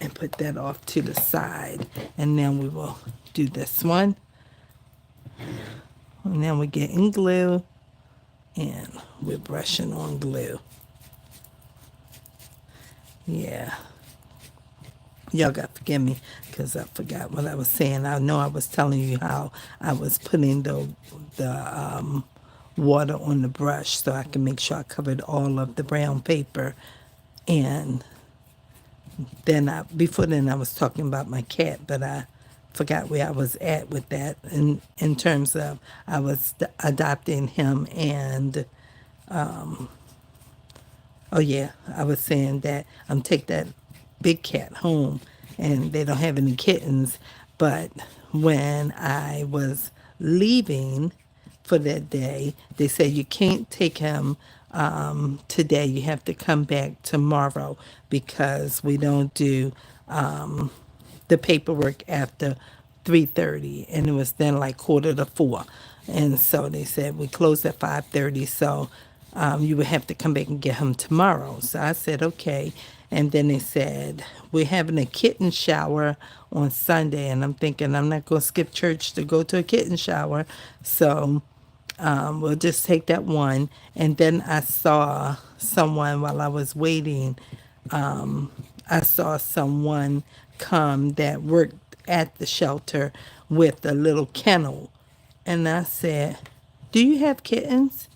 And put that off to the side. And then we will do this one. And then we're getting glue. And we're brushing on glue. Yeah. Y'all got to forgive me because I forgot what I was saying. I know I was telling you how I was putting the water on the brush so I can make sure I covered all of the brown paper. And then before then I was talking about my cat, but I forgot where I was at with that in terms of I was adopting him and oh yeah, I was saying that I'm take that big cat home and they don't have any kittens. But when I was leaving for that day, they said you can't take him today. You have to come back tomorrow because we don't do the paperwork after 3:30, and it was then like 3:45. And so they said we close at 5:30, so you would have to come back and get him tomorrow. So I said okay. And then they said we're having a kitten shower on Sunday, and I'm thinking I'm not going to skip church to go to a kitten shower, so we'll just take that one. And then I saw someone while I was waiting. I saw someone come that worked at the shelter with a little kennel. And I said, do you have kittens?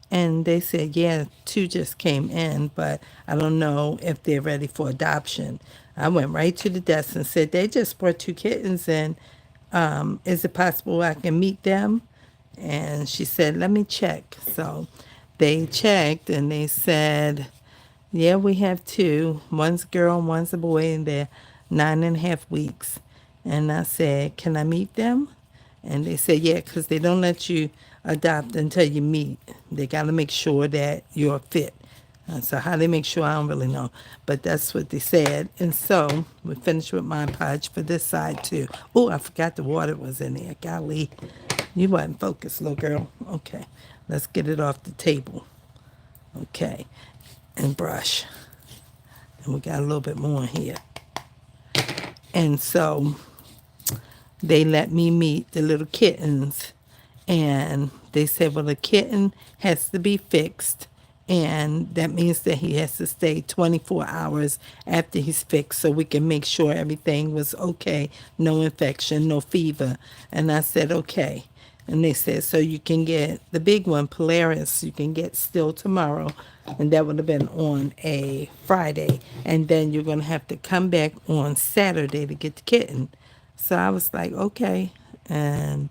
And they said, yeah, 2 just came in, but I don't know if they're ready for adoption. I went right to the desk and said, they just brought 2 kittens in. Is it possible I can meet them? And she said, let me check. So they checked and they said, yeah, we have 2. One's a girl and one's a boy, and they're 9.5 weeks. And I said, can I meet them? And they said, yeah, because they don't let you adopt until you meet. They got to make sure that you're fit. So how they make sure, I don't really know. But that's what they said. And so we finished with my podge for this side, too. Oh, I forgot the water was in there. Golly. You wasn't focused, little girl. Okay. Let's get it off the table. Okay. And brush. And we got a little bit more in here. And so they let me meet the little kittens. And they said, well, the kitten has to be fixed. And that means that he has to stay 24 hours after he's fixed so we can make sure everything was okay. No infection, no fever. And I said, okay. And they said, so you can get the big one, Polaris, you can get still tomorrow. And that would have been on a Friday. And then you're going to have to come back on Saturday to get the kitten. So I was like, okay. And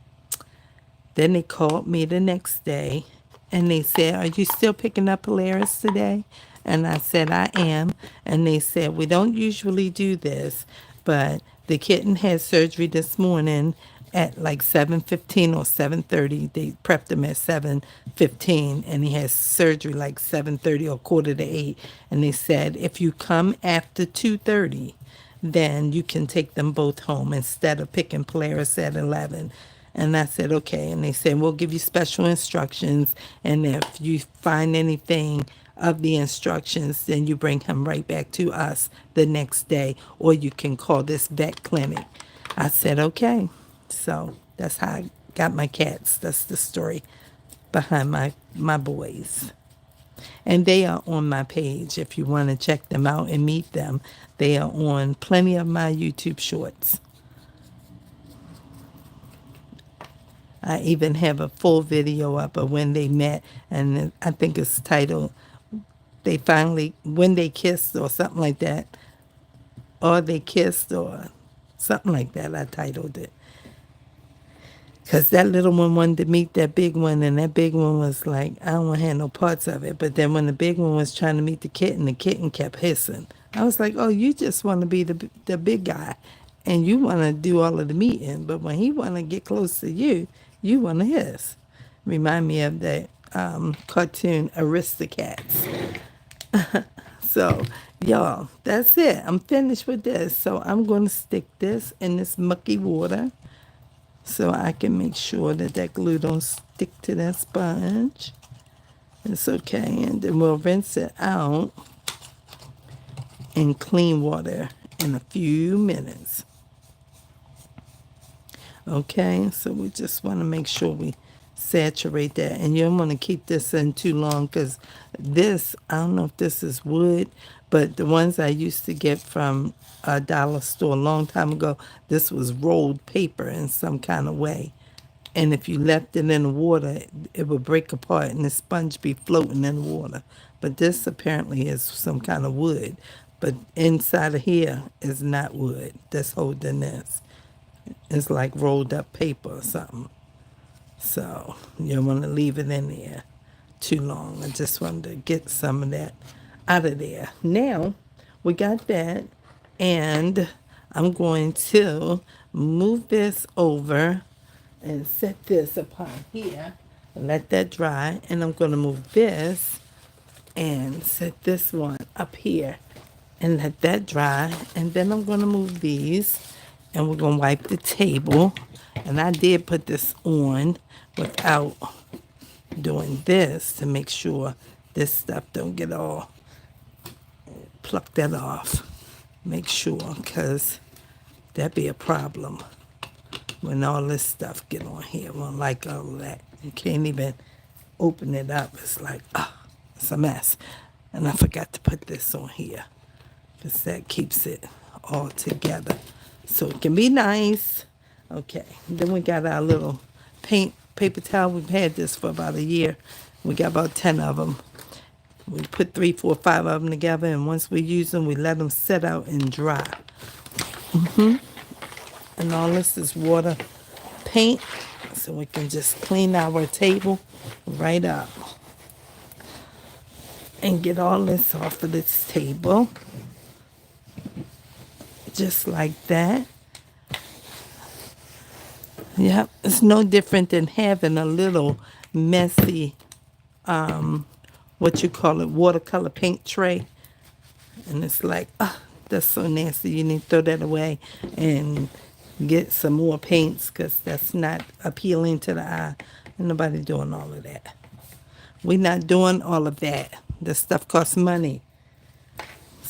then they called me the next day. And they said, are you still picking up Polaris today? And I said, I am. And they said, we don't usually do this, but the kitten had surgery this morning at like 7:15 or 7:30. They prepped him at 7:15, and he has surgery like 7:30 or 7:45. And they said, if you come after 2:30, then you can take them both home instead of picking Polaris at 11. And I said, okay. And they said, we'll give you special instructions. And if you find anything of the instructions, then you bring him right back to us the next day. Or you can call this vet clinic. I said, okay. So that's how I got my cats. That's the story behind my boys. And they are on my page. If you want to check them out and meet them, they are on plenty of my YouTube shorts. I even have a full video up of when they met, and I think it's titled, they finally, when they kissed or something like that, or they kissed, or Something like that, I titled it. Because that little one wanted to meet that big one, and that big one was like, I don't want to have no parts of it. But then when the big one was trying to meet the kitten kept hissing. I was like, oh, you just want to be the big guy, and you want to do all of the meeting. But when he want to get close to you, you want to hiss. Remind me of that cartoon Aristocats. So, y'all, that's it. I'm finished with this. So I'm going to stick this in this mucky water so I can make sure that that glue don't stick to that sponge. It's okay. And then we'll rinse it out in clean water in a few minutes. Okay, so we just want to make sure we saturate that. And you don't want to keep this in too long because this, I don't know if this is wood, but the ones I used to get from a dollar store a long time ago, this was rolled paper in some kind of way. And if you left it in the water, it would break apart and the sponge be floating in the water. But this apparently is some kind of wood. But inside of here is not wood that's holding this. It's like rolled up paper or something. So you don't want to leave it in there too long. I just wanted to get some of that out of there. Now we got that, and I'm going to move this over and set this upon here and let that dry. And I'm going to move this and set this one up here and let that dry. And then I'm going to move these and we're going to wipe the table. And I did put this on without doing this to make sure this stuff don't get all, pluck that off. Make sure, because that'd be a problem when all this stuff get on here. I won't like all of that. You can't even open it up. It's like, it's a mess. And I forgot to put this on here because that keeps it all together. So it can be nice. Okay, then we got our little paint paper towel. We've had this for about a year. We got about 10 of them. We put 3, 4, 5 of them together, and once we use them, we let them set out and dry. And all this is water paint, so we can just clean our table right up and get all this off of this table, just like that. Yep, it's no different than having a little messy, what you call it, watercolor paint tray. And it's like, that's so nasty. You need to throw that away and get some more paints because that's not appealing to the eye. Ain't nobody doing all of that. We're not doing all of that. This stuff costs money.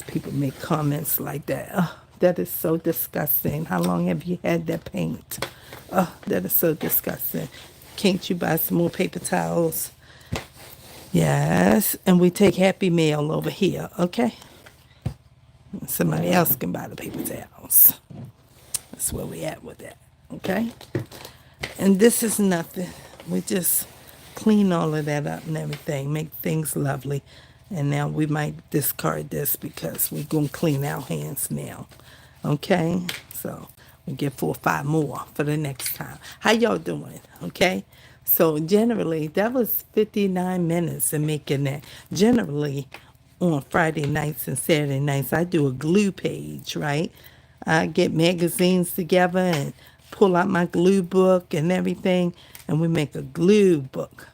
People make comments like that. Oh, that is so disgusting. How long have you had that paint? Oh, that is so disgusting. Can't you buy some more paper towels? Yes, and we take Happy Meal over here, okay? Somebody else can buy the paper towels. That's where we at with that, okay? And this is nothing. We just clean all of that up and everything, make things lovely. And now we might discard this because we're going to clean our hands now, okay? So we get 4 or 5 more for the next time. How y'all doing, okay? So generally, that was 59 minutes in making that. Generally, on Friday nights and Saturday nights, I do a glue page, right? I get magazines together and pull out my glue book and everything, and we make a glue book.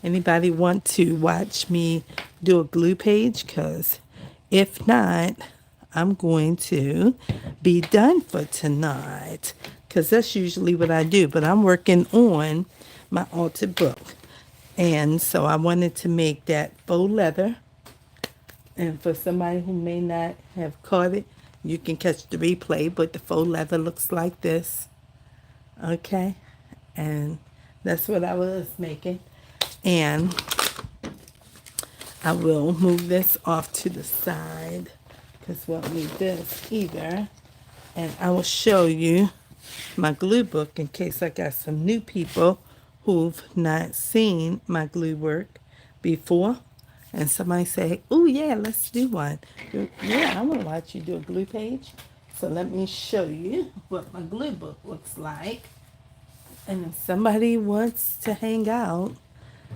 Anybody want to watch me do a glue page? Because if not, I'm going to be done for tonight. Because that's usually what I do. But I'm working on my altered book. And so I wanted to make that faux leather. And for somebody who may not have caught it, you can catch the replay. But the faux leather looks like this. Okay? And that's what I was making. And I will move this off to the side because we won't need this either. And I will show you my glue book in case I got some new people who've not seen my glue work before. And somebody say, oh yeah, let's do one. Yeah, I want to watch you do a glue page. So let me show you what my glue book looks like. And if somebody wants to hang out,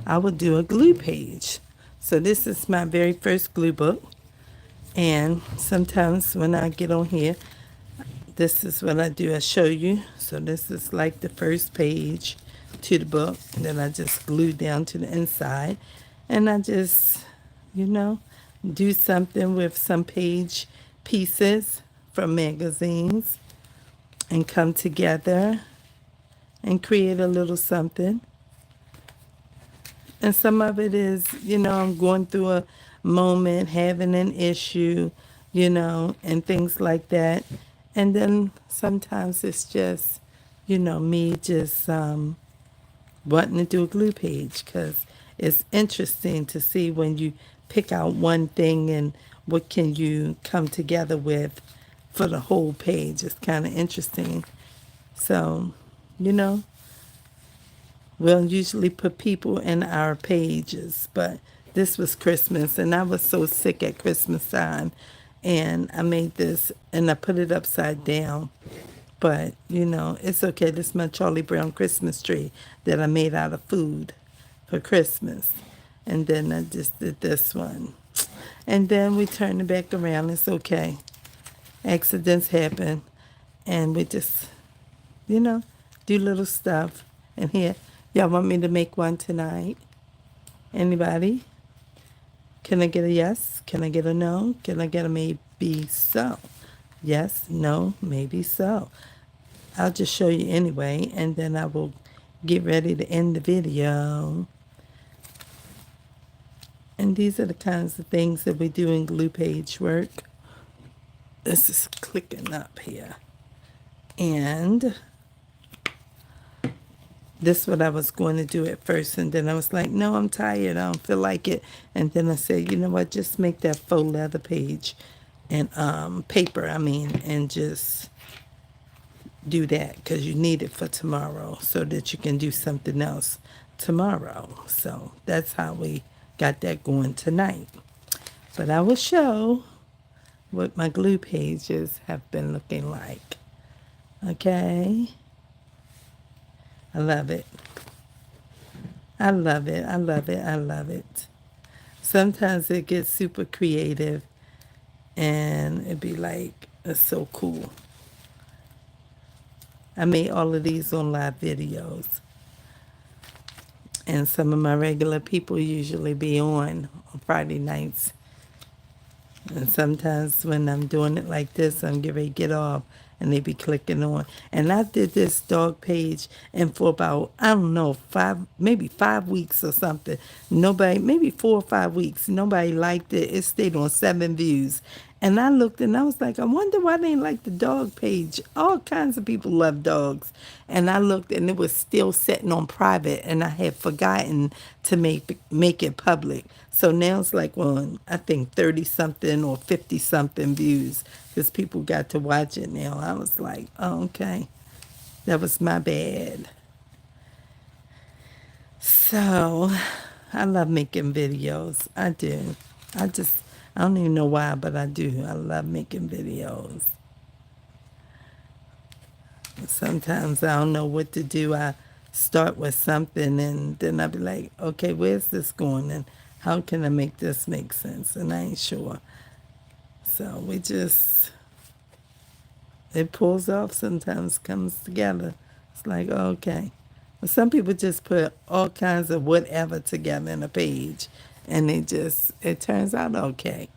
I will do a glue page. So this is my very first glue book. And sometimes when I get on here, this is what I do. I show you. So this is like the first page to the book. And then I just glue down to the inside. And I just, you know, do something with some page pieces from magazines and come together and create a little something. And some of it is, I'm going through a moment, having an issue, and things like that. And then sometimes it's just, me just wanting to do a glue page because it's interesting to see when you pick out one thing and what can you come together with for the whole page. It's kind of interesting. So, you know, we'll usually put people in our pages, but this was Christmas, and I was so sick at Christmas time, and I made this, and I put it upside down. But, it's okay. This is my Charlie Brown Christmas tree that I made out of food for Christmas. And then I just did this one. And then we turn it back around. It's okay. Accidents happen, and we just do little stuff. And here, y'all want me to make one tonight? Anybody? Can I get a yes? Can I get a no? Can I get a maybe so? Yes, no, maybe so. I'll just show you anyway, and then I will get ready to end the video. And these are the kinds of things that we do in glue page work. This is clicking up here. And this is what I was going to do at first, and then I was like, no, I'm tired, I don't feel like it. And then I said, you know what, just make that faux leather page and paper, and just do that because you need it for tomorrow so that you can do something else tomorrow. So that's how we got that going tonight. But I will show what my glue pages have been looking like. Okay? I love it. I love it. I love it. I love it. Sometimes it gets super creative and it'd be like, it's so cool. I made all of these on live videos. And some of my regular people usually be on Friday nights. And sometimes when I'm doing it like this, I'm getting ready to get off and they be clicking on. And I did this dog page, and for about, I don't know, maybe 5 weeks or something, nobody, maybe 4 or 5 weeks, nobody liked it. It stayed on 7 views. And I looked and I was like, I wonder why they didn't like the dog page. All kinds of people love dogs. And I looked and it was still sitting on private, and I had forgotten to make it public. So now it's like on, I think 30 something or 50 something views because people got to watch it now. I was like, oh, okay, that was my bad. So I love making videos. I do. I don't even know why, but I do. I love making videos. Sometimes I don't know what to do. I start with something and then I'll be like, okay, where's this going and how can I make this make sense? And I ain't sure. So it pulls off sometimes, comes together. It's like, okay. But some people just put all kinds of whatever together in a page and it turns out okay.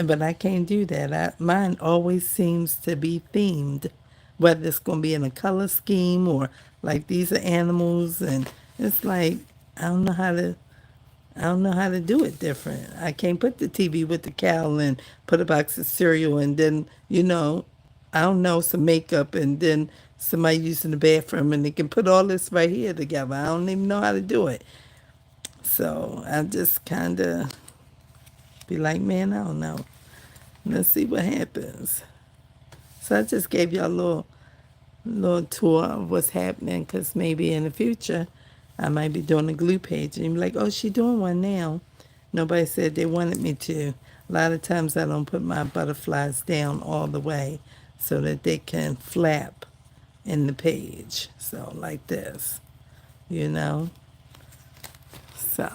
But I can't do that. Mine always seems to be themed, whether it's going to be in a color scheme or like these are animals, and it's like I don't know how to do it different. I can't put the TV with the cow and put a box of cereal and then I don't know, some makeup and then somebody using the bathroom and they can put all this right here together. I don't even know how to do it. So I just kind of be like, man, I don't know. Let's see what happens. So I just gave y'all a little tour of what's happening because maybe in the future I might be doing a glue page and you're like, oh, she doing one now. Nobody said they wanted me to. A lot of times I don't put my butterflies down all the way. so that they can flap in the page. So like this, you know. So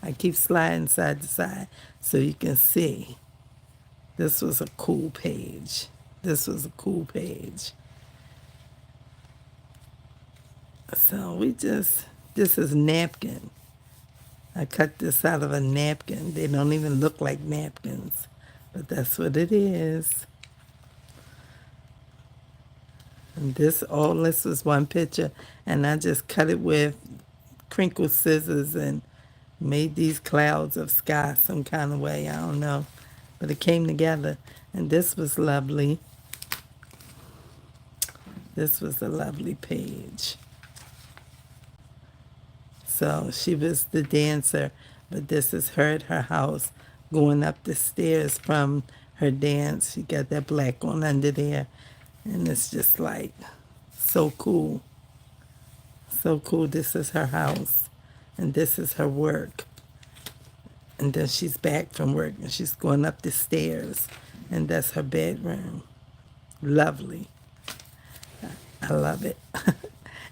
I keep sliding side to side so you can see. This was a cool page. This was a cool page. So this is napkin. I cut this out of a napkin. They don't even look like napkins, but that's what it is. And all this was one picture, and I just cut it with crinkle scissors and made these clouds of sky some kind of way. I don't know, but it came together, and this was lovely. This was a lovely page. So she was the dancer, but this is her at her house going up the stairs from her dance. She got that black on under there, and it's just like so cool. So cool. This is her house, and this is her work. And then she's back from work, and she's going up the stairs, and that's her bedroom. Lovely. I love it.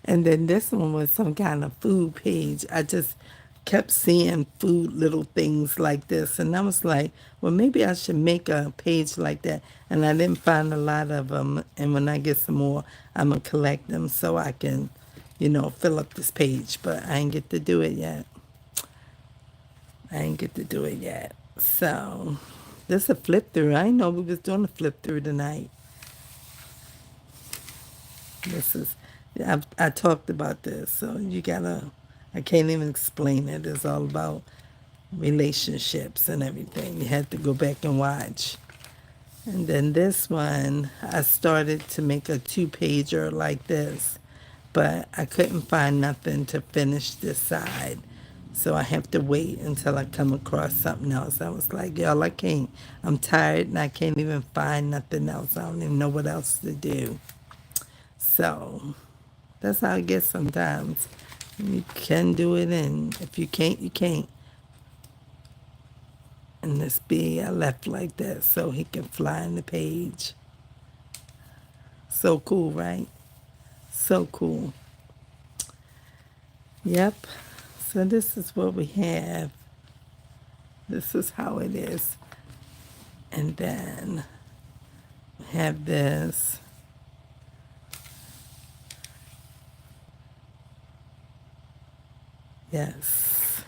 And then this one was some kind of food page. I just kept seeing food little things like this, and I was like, well, maybe I should make a page like that. And I didn't find a lot of them, and when I get some more, I'm going to collect them so I can, fill up this page. But I ain't get to do it yet. So this is a flip through. I didn't know we was doing a flip through tonight. I talked about this, so I can't even explain it. It's all about relationships and everything. You had to go back and watch. And then this one, I started to make a 2-pager like this, but I couldn't find nothing to finish this side. So I have to wait until I come across something else. I was like, y'all, I'm tired and I can't even find nothing else. I don't even know what else to do. So that's how it gets sometimes. You can do it, and if you can't, you can't. And this bee I left like that so he can fly in the page. So cool, right? So cool. Yep. So this is what we have. This is how it is. And then we have this. Yes.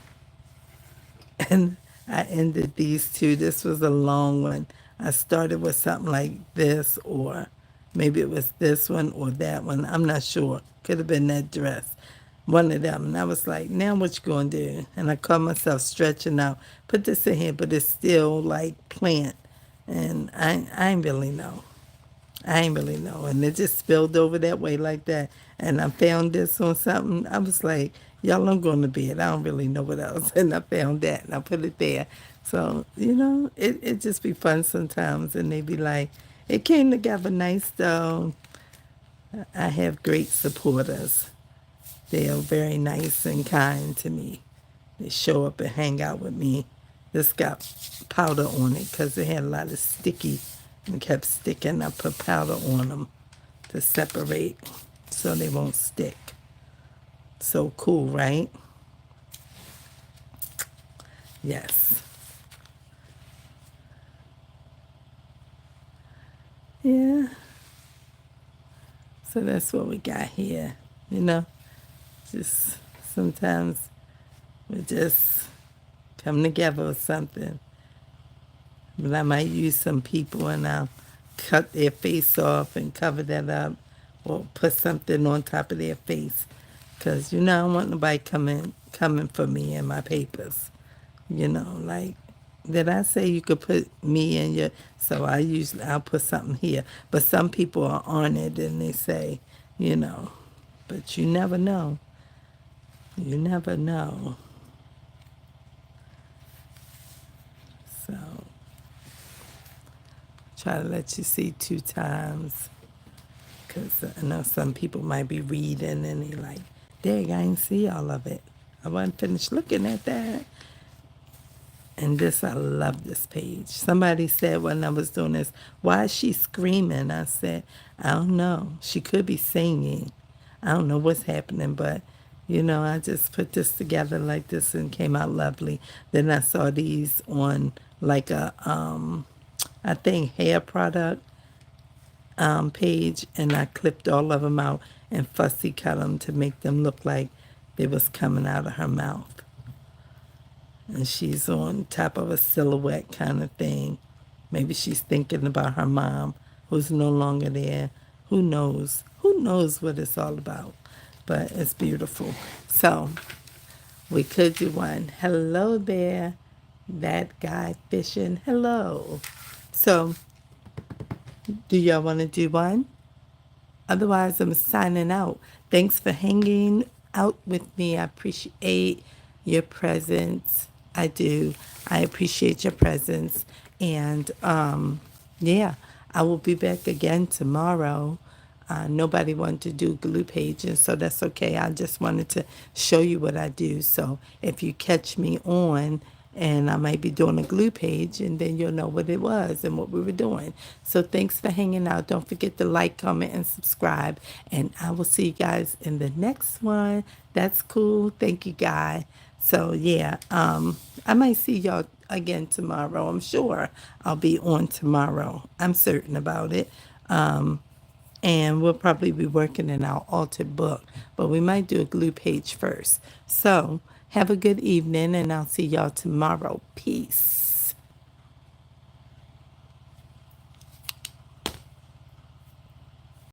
And I ended these two. This was a long one. I started with something like this, or maybe it was this one or that one. I'm not sure. Could have been that dress. One of them. And I was like, now what you going to do? And I caught myself stretching out. Put this in here, but it's still like plant. And I ain't really know. And it just spilled over that way like that. And I found this on something. I was like, y'all, I'm going to bed. I don't really know what else. And I found that and I put it there. So, it just be fun sometimes. And they be like, it came together nice though. I have great supporters. They are very nice and kind to me. They show up and hang out with me. This got powder on it because it had a lot of sticky and kept sticking. I put powder on them to separate so they won't stick. So cool, right? Yes. Yeah. So that's what we got here. Just sometimes we just come together with something. But I might use some people and I'll cut their face off and cover that up, or put something on top of their face. Because, I don't want nobody coming for me and my papers. Like, did I say you could put me in your... So I'll put something here. But some people are on it and they say, but you never know. You never know. So, try to let you see 2 times. Because I know some people might be reading and they like, dang, I didn't see all of it. I wasn't finished looking at that. And this, I love this page. Somebody said when I was doing this, why is she screaming? I said, I don't know. She could be singing. I don't know what's happening, but I just put this together like this and came out lovely. Then I saw these on like a, I think hair product page, and I clipped all of them out and fussy cut them to make them look like they was coming out of her mouth. And she's on top of a silhouette kind of thing. Maybe she's thinking about her mom, who's no longer there. Who knows? Who knows what it's all about? But it's beautiful. So we could do one. Hello there, that guy fishing. Hello. So do y'all want to do one? Otherwise, I'm signing out. Thanks for hanging out with me. I appreciate your presence. I do. I appreciate your presence. And yeah, I will be back again tomorrow. Nobody wanted to do glue pages, so that's okay. I just wanted to show you what I do. So if you catch me on, and I might be doing a glue page, and then you'll know what it was and what we were doing. So thanks for hanging out. Don't forget to like, comment, and subscribe. And I will see you guys in the next one. That's cool. Thank you, guy. So yeah, I might see y'all again tomorrow. I'm sure I'll be on tomorrow. I'm certain about it. And we'll probably be working in our altered book, but we might do a glue page first. So have a good evening, and I'll see y'all tomorrow. Peace.